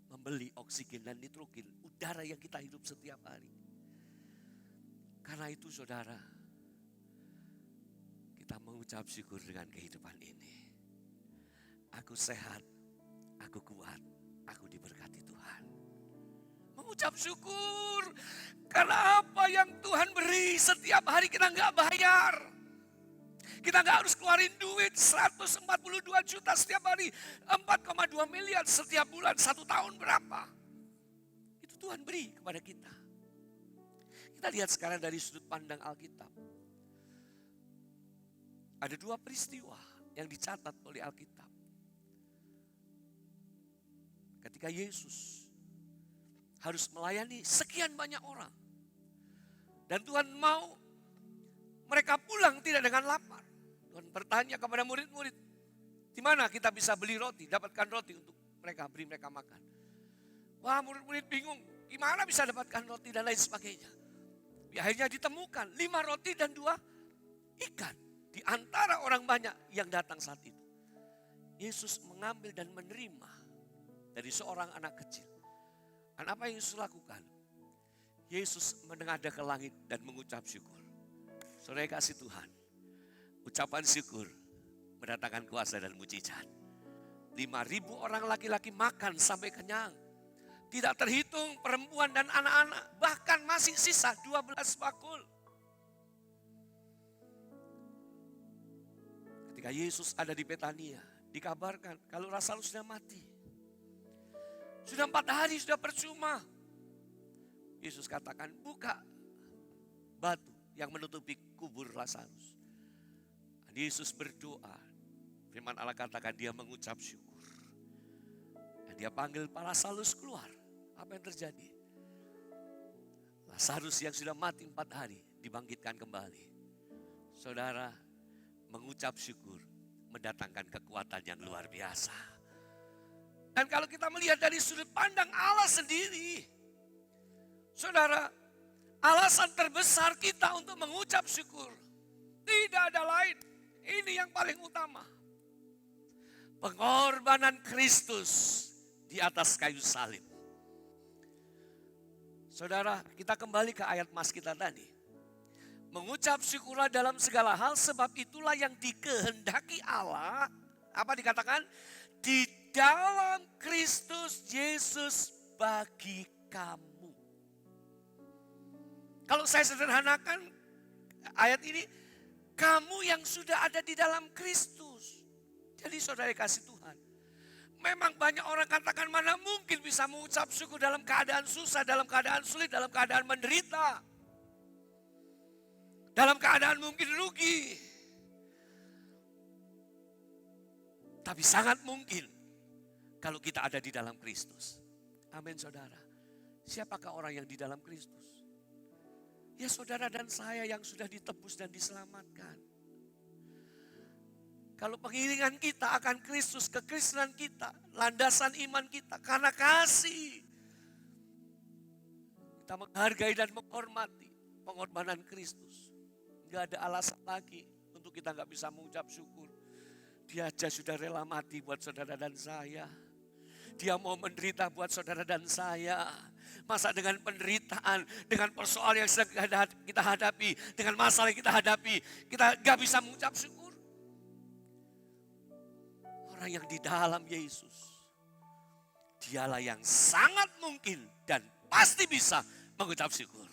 membeli oksigen dan nitrogen, udara yang kita hidup setiap hari. Karena itu saudara, kita mengucap syukur dengan kehidupan ini. Aku sehat, aku kuat, aku diberkati Tuhan. Mengucap syukur karena apa yang Tuhan beri setiap hari kita nggak bayar. Kita nggak harus keluarin duit 142 juta setiap hari, 4,2 miliar setiap bulan, 1 tahun berapa. Itu Tuhan beri kepada kita. Kita lihat sekarang dari sudut pandang Alkitab. Ada 2 peristiwa yang dicatat oleh Alkitab. Ketika Yesus harus melayani sekian banyak orang. Dan Tuhan mau mereka pulang tidak dengan lapar. Tuhan bertanya kepada murid-murid, di mana kita bisa beli roti, dapatkan roti untuk mereka, beri mereka makan. Wah, murid-murid bingung, gimana bisa dapatkan roti dan lain sebagainya. Akhirnya ditemukan 5 roti dan 2 ikan di antara orang banyak yang datang saat itu. Yesus mengambil dan menerima dari seorang anak kecil. Dan apa yang Yesus lakukan? Yesus menengadah ke langit dan mengucap syukur. Saudara kasih Tuhan, ucapan syukur mendatangkan kuasa dan mujizat. 5.000 orang laki-laki makan sampai kenyang. Tidak terhitung perempuan dan anak-anak. Bahkan masih sisa 12 bakul. Ketika Yesus ada di Betania, dikabarkan kalau Lazarus sudah mati. Sudah 4 hari, sudah percuma. Yesus katakan, buka batu yang menutupi kubur Lazarus. Dan Yesus berdoa. Firman Allah katakan dia mengucap syukur. Dan dia panggil para Lazarus keluar. Apa yang terjadi? Lazarus yang sudah mati 4 hari dibangkitkan kembali. Saudara, mengucap syukur mendatangkan kekuatan yang luar biasa. Dan kalau kita melihat dari sudut pandang Allah sendiri, saudara, alasan terbesar kita untuk mengucap syukur tidak ada lain. Ini yang paling utama. Pengorbanan Kristus di atas kayu salib. Saudara, kita kembali ke ayat mas kita tadi. Mengucap syukurlah dalam segala hal, sebab itulah yang dikehendaki Allah. Apa dikatakan? Di dalam Kristus Yesus bagi kamu. Kalau saya sederhanakan ayat ini, kamu yang sudah ada di dalam Kristus. Jadi saudara kasih Tuhan. Memang banyak orang katakan mana mungkin bisa mengucap syukur dalam keadaan susah, dalam keadaan sulit, dalam keadaan menderita. Dalam keadaan mungkin rugi. Tapi sangat mungkin kalau kita ada di dalam Kristus. Amin saudara. Siapakah orang yang di dalam Kristus? Ya saudara dan saya yang sudah ditebus dan diselamatkan. Kalau pengiringan kita akan Kristus, kekristenan kita, landasan iman kita karena kasih. Kita menghargai dan menghormati pengorbanan Kristus. Gak ada alasan lagi untuk kita gak bisa mengucap syukur. Dia aja sudah rela mati buat saudara dan saya. Dia mau menderita buat saudara dan saya. Masa dengan penderitaan, dengan persoalan yang sedang kita hadapi, dengan masalah yang kita hadapi, kita gak bisa mengucap syukur. Orang yang di dalam Yesus, dialah yang sangat mungkin dan pasti bisa mengucap syukur.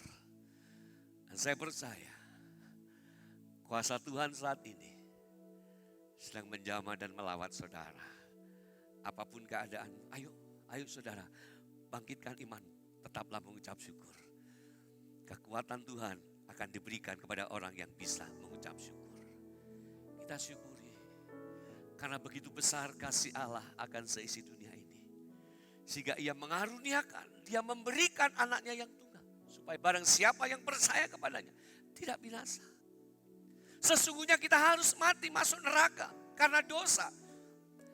Dan saya percaya, kuasa Tuhan saat ini sedang menjamah dan melawat saudara. Apapun keadaan, ayo saudara, bangkitkan iman, tetaplah mengucap syukur. Kekuatan Tuhan akan diberikan kepada orang yang bisa mengucap syukur. Kita syukuri, karena begitu besar kasih Allah akan seisi dunia ini. Sehingga ia mengaruniakan, dia memberikan anaknya yang tunggal. Supaya barang siapa yang percaya kepadanya, tidak binasa. Sesungguhnya kita harus mati masuk neraka karena dosa.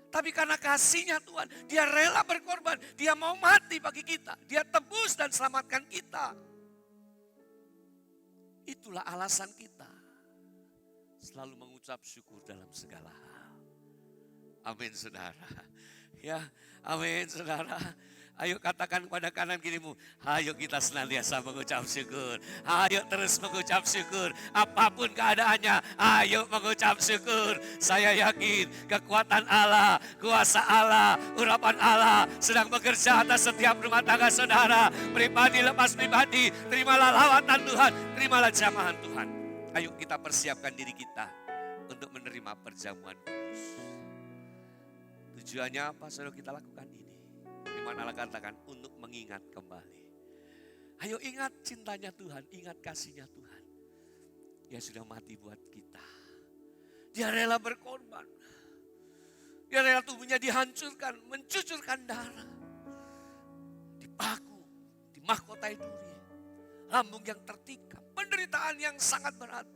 Tapi karena kasihnya Tuhan, dia rela berkorban. Dia mau mati bagi kita. Dia tebus dan selamatkan kita. Itulah alasan kita selalu mengucap syukur dalam segala hal. Amin saudara. Ya, amin saudara. Ayo katakan kepada kanan kirimu, ayo kita senantiasa mengucap syukur. Ayo terus mengucap syukur. Apapun keadaannya, ayo mengucap syukur. Saya yakin kekuatan Allah, kuasa Allah, urapan Allah sedang bekerja atas setiap rumah tangga saudara. Pribadi lepas pribadi, terimalah lawatan Tuhan, terimalah jamahan Tuhan. Ayo kita persiapkan diri kita untuk menerima perjamuan kudus. Tujuannya apa saudara kita lakukan ini? Firman Allah katakan untuk mengingat kembali. Ayo ingat cintanya Tuhan, ingat kasihnya Tuhan. Dia sudah mati buat kita. Dia rela berkorban. Dia rela tubuhnya dihancurkan, mencucurkan darah. Dipaku, dimahkotai duri. Lambung yang tertikam, penderitaan yang sangat berat.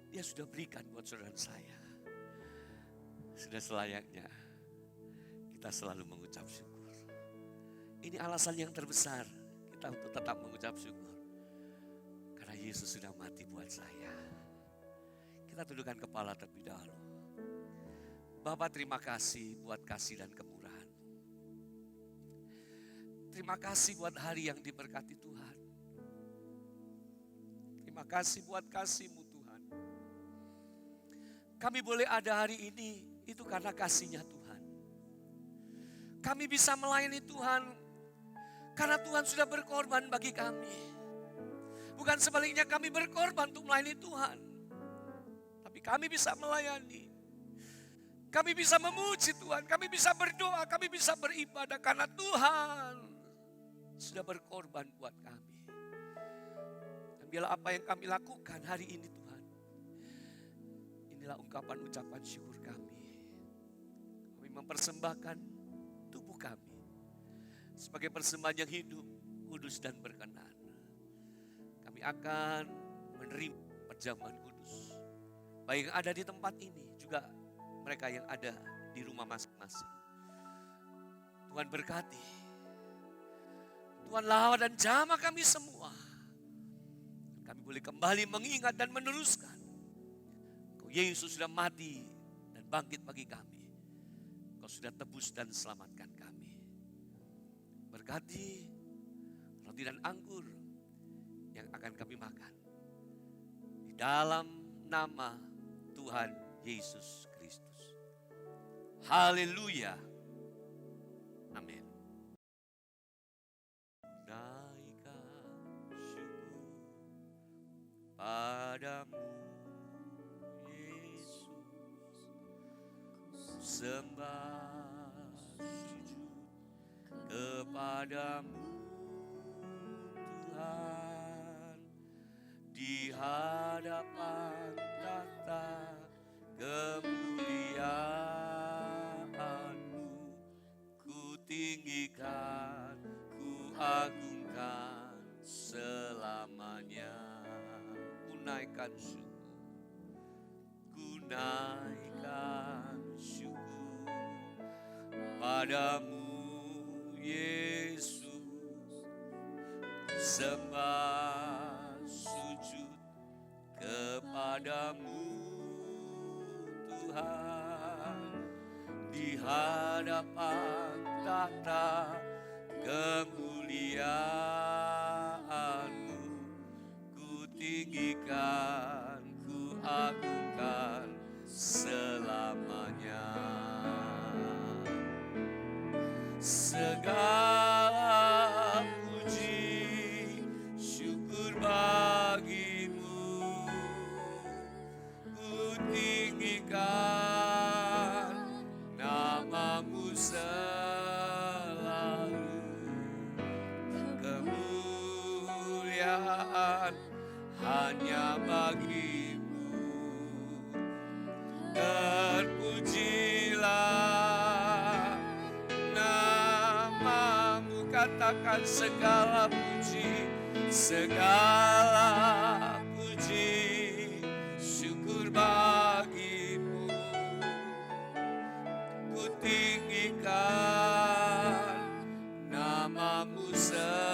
Dia sudah berikan buat saudara saya. Sudah selayaknya kita selalu mengucap syukur. Ini alasan yang terbesar kita untuk tetap mengucap syukur. Karena Yesus sudah mati buat saya. Kita tundukkan kepala terlebih dahulu. Bapa, terima kasih buat kasih dan kemurahan. Terima kasih buat hari yang diberkati Tuhan. Terima kasih buat kasih-Mu Tuhan. Kami boleh ada hari ini itu karena kasih-Nya Tuhan. Kami bisa melayani Tuhan Karena Tuhan sudah berkorban bagi kami. Bukan sebaliknya kami berkorban untuk melayani Tuhan. Tapi kami bisa melayani. Kami bisa memuji Tuhan, kami bisa berdoa, kami bisa beribadah karena Tuhan sudah berkorban buat kami. Dan biarlah apa yang kami lakukan hari ini Tuhan, inilah ungkapan ucapan syukur kami. Kami mempersembahkan tubuh kami sebagai persembahan yang hidup, kudus dan berkenan. Kami akan menerima perjamuan kudus. Baik yang ada di tempat ini juga mereka yang ada di rumah masing-masing. Tuhan berkati. Tuhan lawa dan jamah kami semua. Kami boleh kembali mengingat dan meneruskan. Kau Yesus sudah mati dan bangkit bagi kami. Kau sudah tebus dan selamatkan kami. Berkati roti dan anggur yang akan kami makan. Di dalam nama Tuhan Yesus Kristus. Haleluya. Amin. Naikkan syukur padamu Yesus. Sembah sujud kepadamu Tuhan. Di hadapan tahta kemuliaan-Mu, ku tinggikan, ku agungkan selamanya. Ku naikkan syukur, ku naikkan syukur padamu Yesus. Sembah sujud kepadamu Tuhan, di hadapan tahta kemuliaan-Mu, ku tinggikan, ku agungkan selamanya. Segala puji syukur bagimu, ku tinggikan nama-Mu selalu. Kemuliaan hanya bagi-Mu. Terpujilah nama-Mu, katakan segala puji, segala puji syukur bagi-Mu. Ku tinggikan nama-Mu selalu.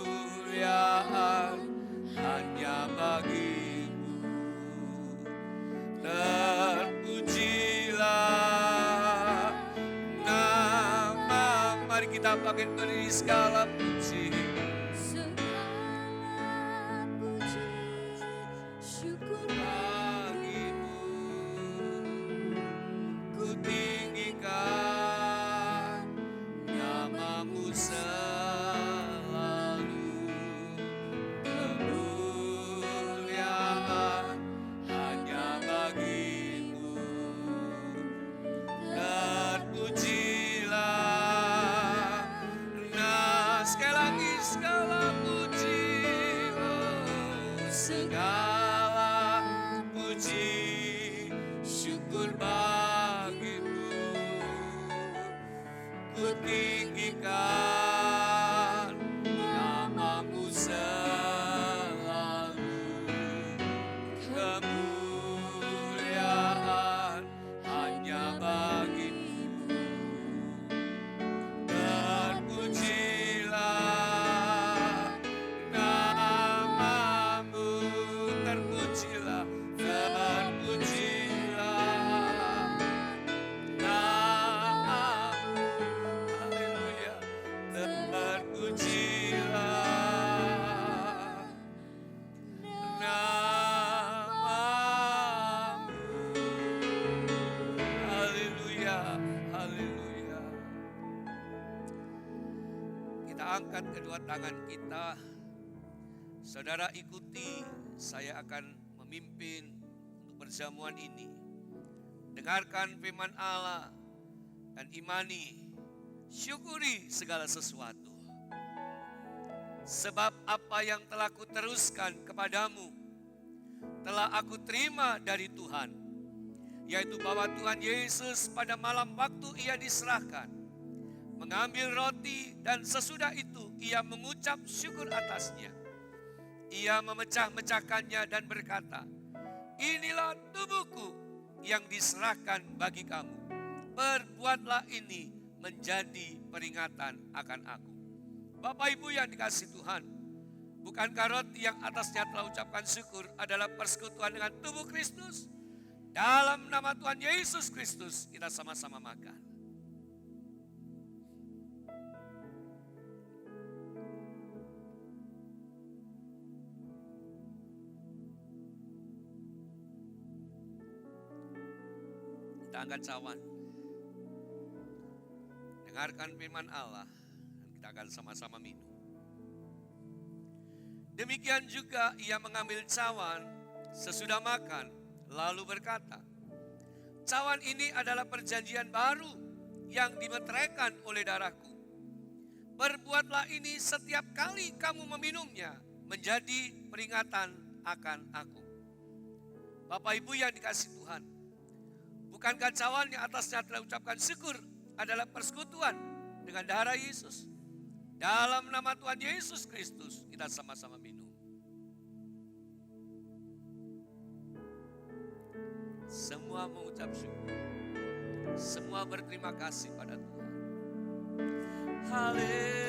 Kemuliaan hanya bagi-Mu. Terpujilah nama. Mari kita bangkit berdiri, segala puji. Segala puji, syukur Bagi-Mu, ku tinggikan nama-Mu selalu. Kemuliaan hanya bagi-Mu. Terpujilah nah, sekali lagi segala puji, oh, segala puji syukur bagi-Mu. Ku tinggikan nama-Mu selalu. Kemuliaan hanya bagi-Mu. Terpujilah nama-Mu, terpujilah, terpujilah nama-Mu. Haleluya. Kita angkat kedua tangan kita. Saudara ikuti, saya akan memimpin untuk perjamuan ini. Dengarkan firman Allah dan imani, syukuri segala sesuatu. Sebab apa yang telah kuteruskan kepadamu, telah aku terima dari Tuhan, yaitu bahwa Tuhan Yesus pada malam waktu ia diserahkan, mengambil roti dan sesudah itu ia mengucap syukur atasnya. Ia memecah-mecahkannya dan berkata, inilah tubuhku yang diserahkan bagi kamu. Perbuatlah ini menjadi peringatan akan aku. Bapak Ibu yang dikasihi Tuhan, bukankah roti yang atasnya telah ucapkan syukur adalah persekutuan dengan tubuh Kristus? Dalam nama Tuhan Yesus Kristus kita sama-sama makan. Kita angkat cawan. Dengarkan firman Allah dan kita akan sama-sama minum. Demikian juga ia mengambil cawan sesudah makan, lalu berkata, cawan ini adalah perjanjian baru yang dimeteraikan oleh darahku. Perbuatlah ini setiap kali kamu meminumnya menjadi peringatan akan aku. Bapak Ibu yang dikasihi Tuhan, bukankah cawan yang atasnya telah ucapkan syukur adalah persekutuan dengan darah Yesus? Dalam nama Tuhan Yesus Kristus kita sama-sama minum. Semua mengucap syukur, semua berterima kasih pada Tuhan. Haleluya.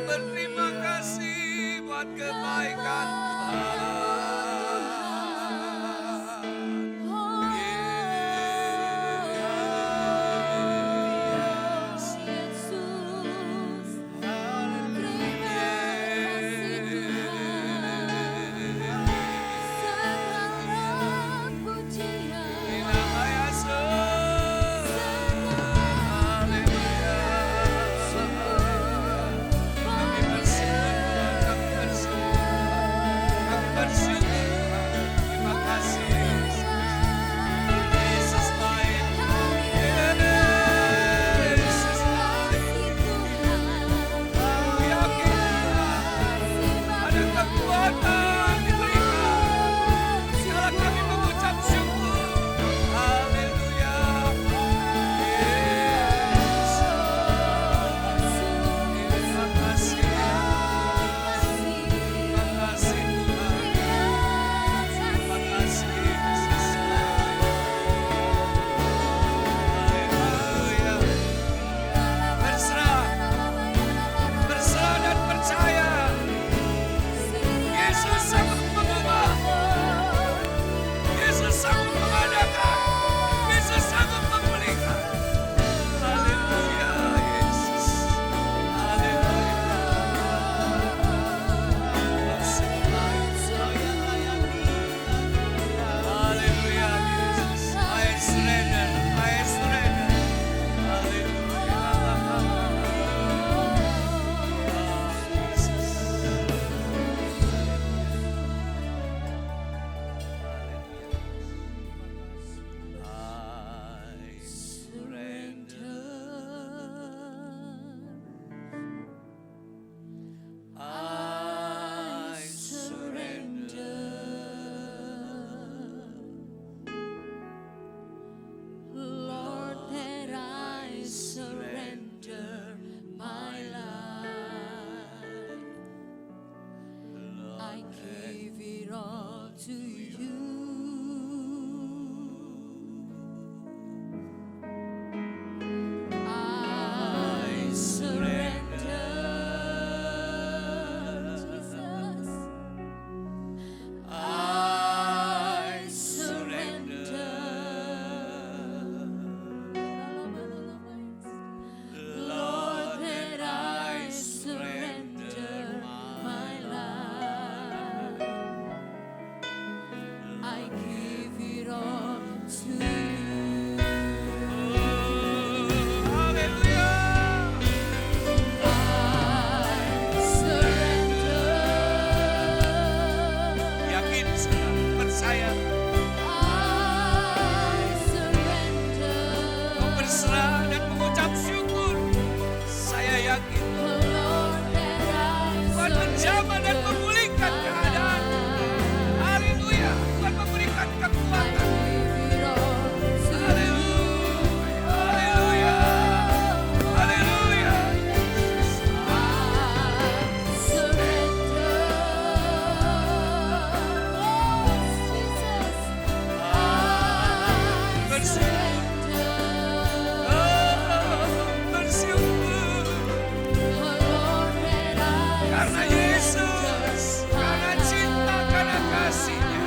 Berterima kasih buat kebaikan Tuhan. Bersyukur yakin Tuhan menjamah dan memulihkan keadaan. Haleluya, Tuhan memberikan kekuatan. Haleluya, haleluya, haleluya. Bersyukur karena Yesus, karena cinta, karena kasih-Nya.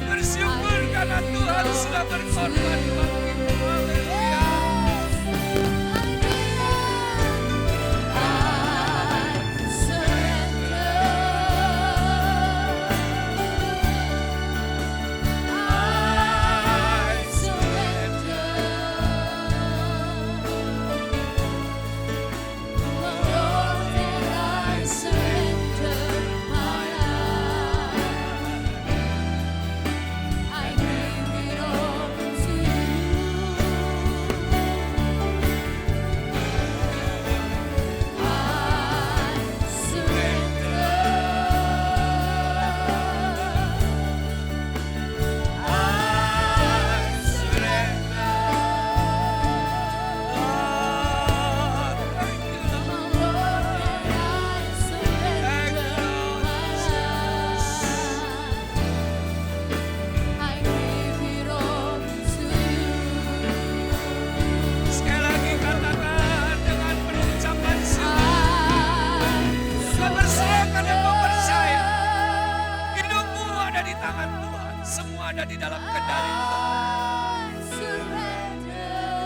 Bersyukur karena Tuhan sudah berkorban buat kita. Haleluya. Sekali lagi katakan dengan penuh ucapan syukur. Sudah berserahkan dan mempercaya. Hidupmu ada di tangan Tuhan. Semua ada di dalam kendali Tuhan.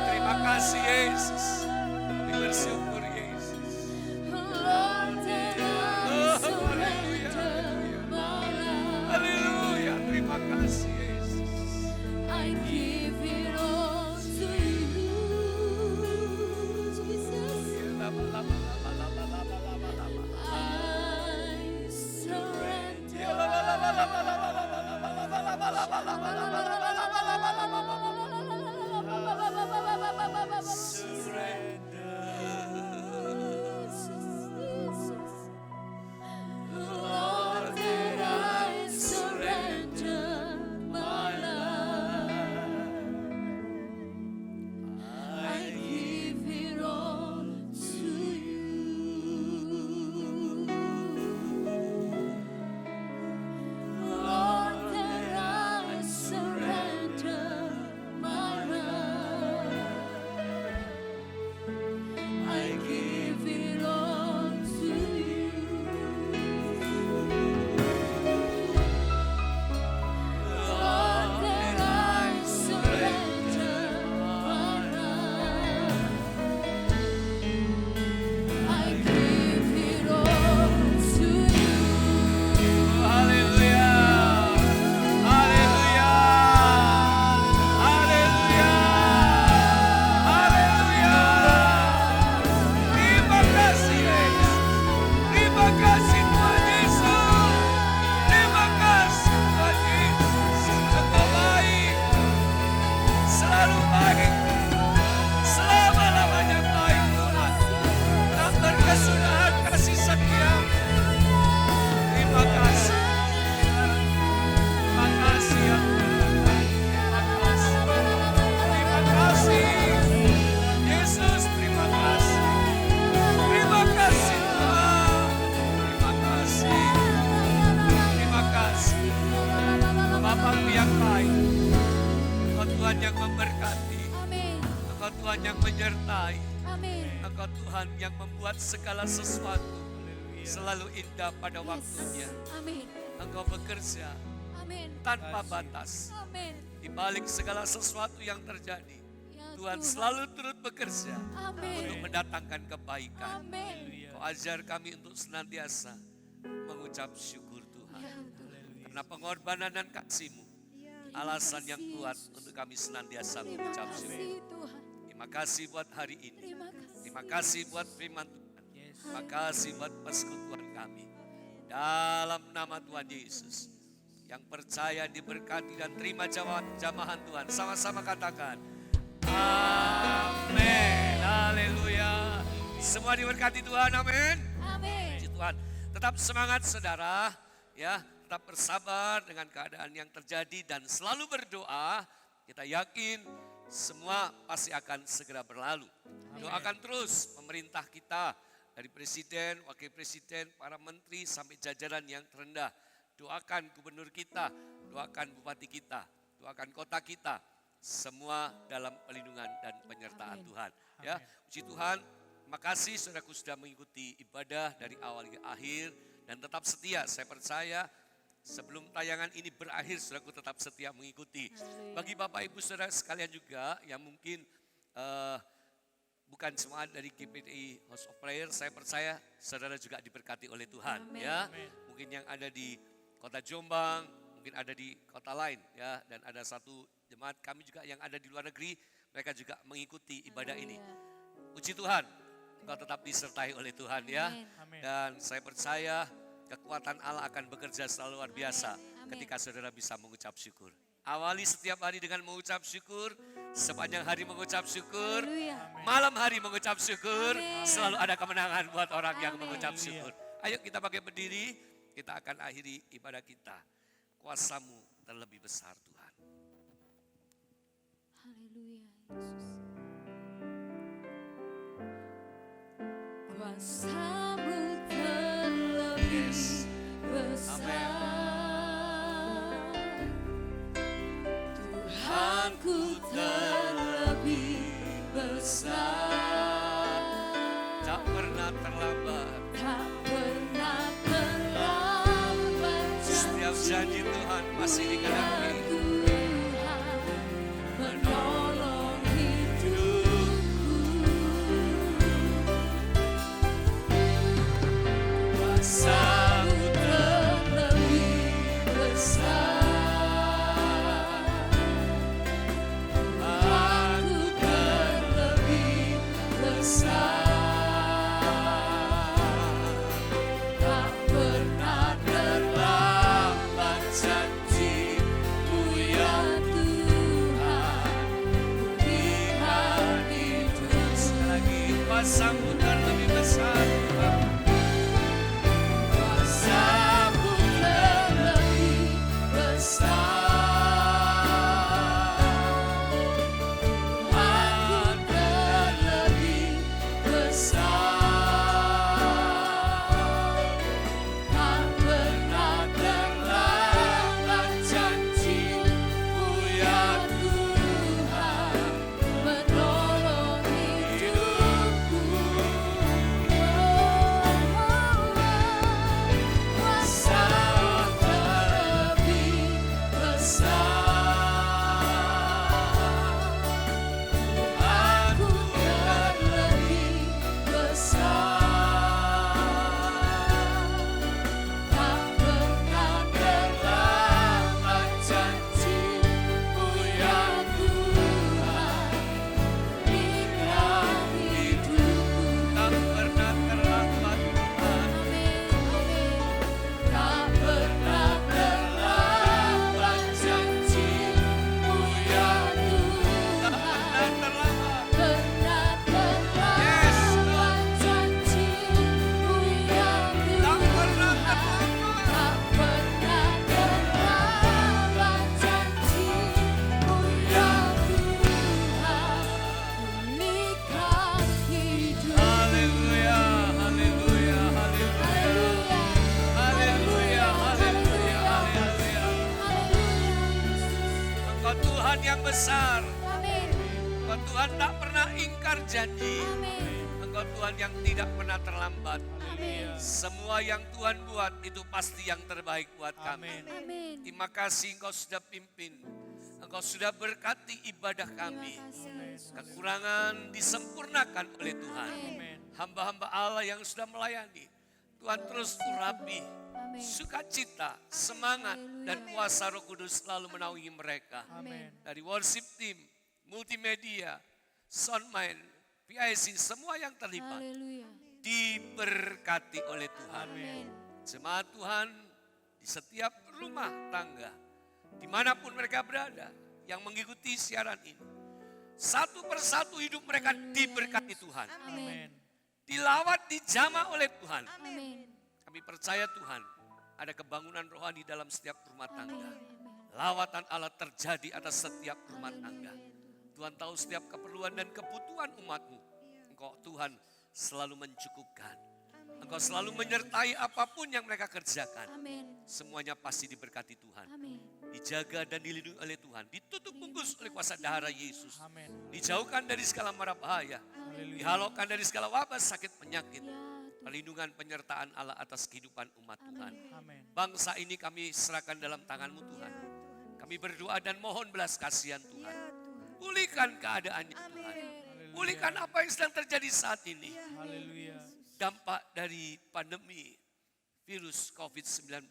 Terima kasih Yesus. Kami bersyukur Yesus. Haleluya. Terima kasih Yesus. I give it all to you, Jesus. I surrender. Lord, that I surrender my life. I give it all to you. Lord, that I surrender my life. I give it all to you. Lord, that I surrender my life. I give it all to you. Haleluya. Haleluya. Haleluya. Haleluya. Terima kasih Yesus. Terima kasih Tuhan Yesus. Terima kasih Tuhan Yesus. Engkau baik. Selalu baik. Selama-lamanya baik Tuhan. Tak berkesudahan kasih setia. Terima kasih. Terima kasih ya Tuhan. Terima kasih. Terima kasih. Yesus, terima kasih. Terima kasih Tuhan. Terima kasih. Terima kasih. Bapa-Mu yang baik. Engkau Tuhan yang memberkati. Amin. Engkau Tuhan yang menyertai. Amin. Engkau Tuhan yang membuat segala sesuatu selalu indah pada waktunya. Amin. Engkau bekerja Amin. tanpa batas. Amin. Di balik segala sesuatu yang terjadi, Ya Tuhan selalu turut bekerja Amin. untuk mendatangkan kebaikan. Amin. Kau ajar kami untuk senantiasa mengucap syukur Tuhan. Ya Tuhan. Karena pengorbanan dan kasih-Mu, alasan yang kuat untuk kami senantiasa Terima mengucap syukur. kasih Tuhan. Terima kasih buat hari ini. Terima kasih. Terima kasih buat firman Tuhan. Terima kasih buat persekutuan kami. Dalam nama Tuhan Yesus. Yang percaya diberkati dan terima jamahan Tuhan. Sama-sama katakan. Amin. Haleluya. Semua diberkati Tuhan, amin. Amin. Puji Tuhan. Tetap semangat saudara, ya, tetap bersabar dengan keadaan yang terjadi dan selalu berdoa. Kita yakin semua pasti akan segera berlalu. Doakan terus pemerintah kita, dari presiden, wakil presiden, para menteri sampai jajaran yang terendah. Doakan gubernur kita, doakan bupati kita, doakan kota kita. Semua dalam pelindungan dan penyertaan Tuhan. Ya, puji Tuhan. Terima kasih saudaraku sudah mengikuti ibadah dari awal hingga akhir dan tetap setia. Saya percaya sebelum tayangan ini berakhir saudaraku tetap setia mengikuti. Bagi Bapak Ibu saudara sekalian juga yang mungkin bukan semua dari GPDI House of Prayer, saya percaya saudara juga diberkati oleh Tuhan. Amen. Ya, mungkin yang ada di kota Jombang, mungkin ada di kota lain, ya, dan ada satu jemaat kami juga yang ada di luar negeri, mereka juga mengikuti ibadah ini. Puji Tuhan, engkau tetap disertai oleh Tuhan, ya. Amen. Dan saya percaya kekuatan Allah akan bekerja selalu luar biasa ketika saudara bisa mengucap syukur. Awali setiap hari dengan mengucap syukur, sepanjang hari mengucap syukur, Haleluya. malam hari mengucap syukur, Amin. selalu ada kemenangan buat orang yang Amin. mengucap syukur. Ayo kita pakai berdiri, kita akan akhiri ibadah kita. Kuasamu terlebih besar Tuhan. Haleluya, Yesus. Kuasamu terlebih Yes. besar. Tuhanku terlebih besar. Tak pernah terlambat. Tak pernah terlambat. Setiap janji Tuhan masih digenapi. Tuhan menolong hidupku. Kuasamu terlebih besar. Aku terlebih besar. Tak pernah terlambat janji-Mu ya Tuhan. Lihat hidup. Sekali lagi, kuasamu terlebih besar Tuhan. Kuasamu terlebih besar. Aku terlebih besar. Tak pernah terlambat janji-Mu ya Tuhan. Menolong hidupku. Kuasamu terlebih besar. Aku terlebih besar. Tak pernah terlambat janji-Mu ya Tuhan. Lihat hidupku. Tak pernah terlambat Tuhan. Tak pernah terlambat janji-Mu ya Tak Tuhan. pernah terlambat. Pernah Yes, terlambat janji-Mu ya Tak Tuhan. pernah terlambat. Tak pernah terlambat janji-Mu ya Tuhan. Pulihkan hidup. Haleluya, haleluya, haleluya. Haleluya, haleluya, haleluya. Engkau Tuhan yang besar. Amin. Engkau Tuhan tak pernah ingkar janji. Amin. Engkau Tuhan yang tidak pernah terlambat. Amin. Semua yang Tuhan buat itu pasti yang terbaik buat kami. Amin. Terima kasih Engkau sudah pimpin. Engkau sudah berkati ibadah kami. Terima kasih, Yesus. Kekurangan disempurnakan oleh Tuhan. Amin. Hamba-hamba Allah yang sudah melayani. Tuhan terus urapi. Amin. Sukacita, semangat, dan kuasa Roh Kudus selalu menaungi mereka. Amin. Dari worship team, multimedia, soundman, PIC, semua yang terlibat. Haleluya. Diberkati oleh Tuhan. Amin. Jemaat Tuhan di setiap rumah tangga, dimanapun mereka berada, yang mengikuti siaran ini. Satu persatu hidup mereka diberkati Tuhan. Amin. dilawat, dijamah oleh Tuhan. Amin. Kami percaya Tuhan, ada kebangunan rohani dalam setiap rumah tangga. Amin. Lawatan Allah terjadi atas setiap rumah tangga. Tuhan tahu setiap keperluan dan kebutuhan umat-Mu. Engkau Tuhan selalu mencukupkan. Engkau selalu menyertai apapun yang mereka kerjakan. Amin. Semuanya pasti diberkati Tuhan. Amin. Dijaga dan dilindungi oleh Tuhan. Ditutup bungkus oleh kuasa darah Yesus. Amin. Dijauhkan dari segala mara bahaya. Dihalaukan dari segala wabah sakit penyakit. Ya Tuhan. Perlindungan penyertaan Allah atas kehidupan umat Tuhan. Amin. Bangsa ini kami serahkan dalam tangan-Mu Tuhan. Kami berdoa dan mohon belas kasihan Tuhan. Pulihkan keadaannya Tuhan. Pulihkan apa yang sedang terjadi saat ini. Haleluya. Dampak dari pandemi virus COVID-19.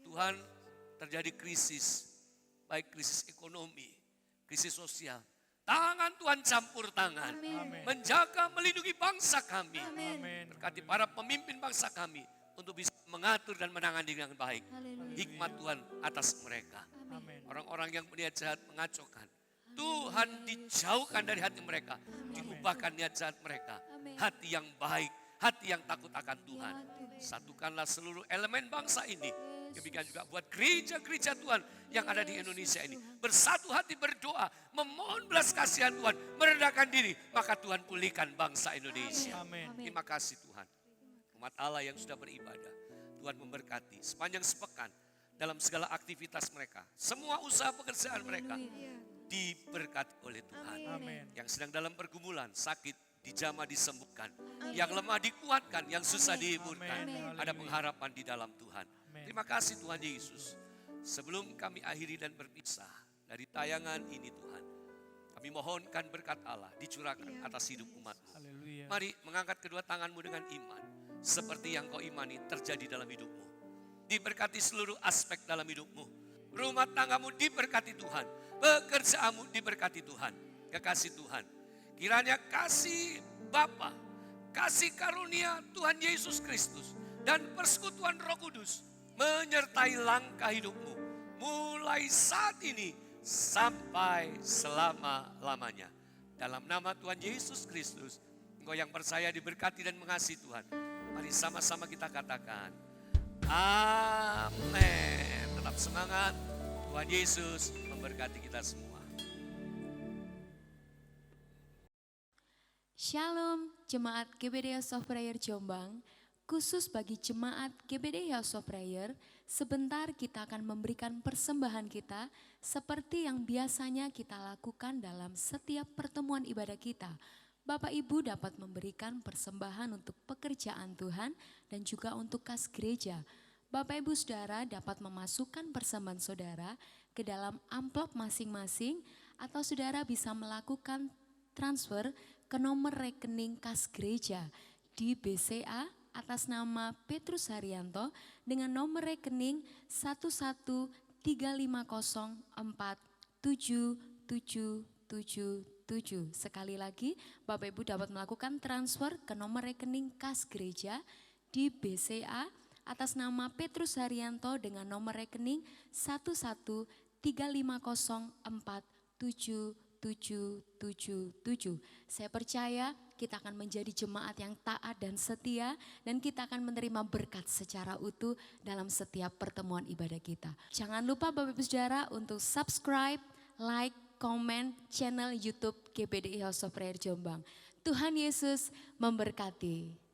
Tuhan, terjadi krisis, baik krisis ekonomi, krisis sosial. Tangan Tuhan campur tangan, Amin. menjaga, melindungi bangsa kami. Amin. Berkati para pemimpin bangsa kami untuk bisa mengatur dan menangani dengan baik. Haleluya. Hikmat Tuhan atas mereka. Amin. Orang-orang yang berniat jahat mengacaukan, Tuhan dijauhkan dari hati mereka. Diubahkan niat jahat mereka. Amin. Hati yang baik, hati yang takut akan Tuhan. Ya Tuhan. Satukanlah seluruh elemen bangsa ini. Demikian juga buat gereja-gereja Tuhan yang ada di Indonesia ini. Bersatu hati berdoa, memohon belas kasihan Tuhan. Merendahkan diri, maka Tuhan pulihkan bangsa Indonesia. Amin. Terima kasih Tuhan. Umat Allah yang sudah beribadah, Tuhan memberkati sepanjang sepekan dalam segala aktivitas mereka. Semua usaha pekerjaan mereka diberkati oleh Tuhan. Amin. Yang sedang dalam pergumulan, sakit, dijamah disembuhkan. Yang lemah dikuatkan, yang susah dihiburkan. Amin. Ada pengharapan di dalam Tuhan. Amin. Terima kasih Tuhan Yesus. Sebelum kami akhiri dan berpisah dari tayangan ini Tuhan, kami mohonkan berkat Allah dicurahkan atas hidup umat-Mu. Haleluya. Mari mengangkat kedua tanganmu dengan iman. Seperti yang kau imani terjadi dalam hidupmu. Diberkati seluruh aspek dalam hidupmu. Rumah tanggamu diberkati Tuhan. Pekerjaanmu diberkati Tuhan. Kekasih Tuhan. Kiranya kasih Bapa, kasih karunia Tuhan Yesus Kristus, dan persekutuan Roh Kudus menyertai langkah hidupmu. Mulai saat ini sampai selama-lamanya. Dalam nama Tuhan Yesus Kristus, engkau yang percaya diberkati dan mengasihi Tuhan. Mari sama-sama kita katakan, amin. Tetap semangat, Tuhan Yesus memberkati kita semua. Shalom Jemaat GBD House of Prayer Jombang. Khusus bagi Jemaat GBD House of Prayer, sebentar kita akan memberikan persembahan kita seperti yang biasanya kita lakukan dalam setiap pertemuan ibadah kita. Bapak Ibu dapat memberikan persembahan untuk pekerjaan Tuhan dan juga untuk kas gereja. Bapak Ibu Saudara dapat memasukkan persembahan saudara ke dalam amplop masing-masing atau saudara bisa melakukan transfer ke nomor rekening kas gereja di BCA atas nama Petrus Haryanto dengan nomor rekening 113047777. Sekali lagi, Bapak Ibu dapat melakukan transfer ke nomor rekening kas gereja di BCA atas nama Petrus Haryanto dengan nomor rekening 113047777. Saya percaya kita akan menjadi jemaat yang taat dan setia dan kita akan menerima berkat secara utuh dalam setiap pertemuan ibadah kita. Jangan lupa Bapak Ibu Saudara untuk subscribe, like, komen channel YouTube GBDI House of Prayer Jombang. Tuhan Yesus memberkati.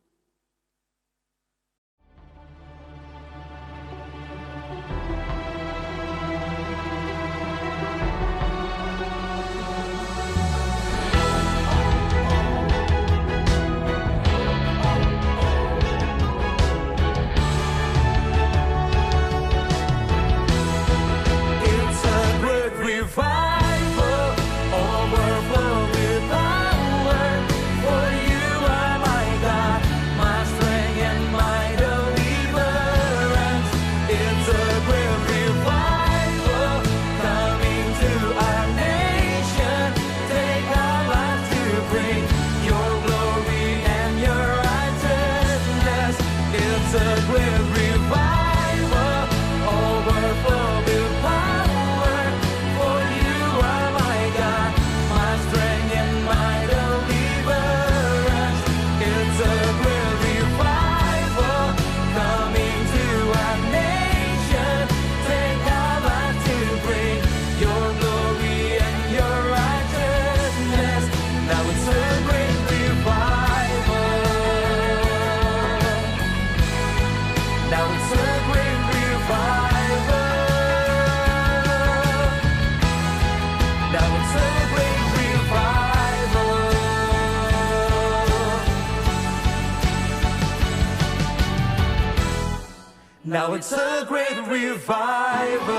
Revival, overflow with power, for you are my God. Now it's a great revival.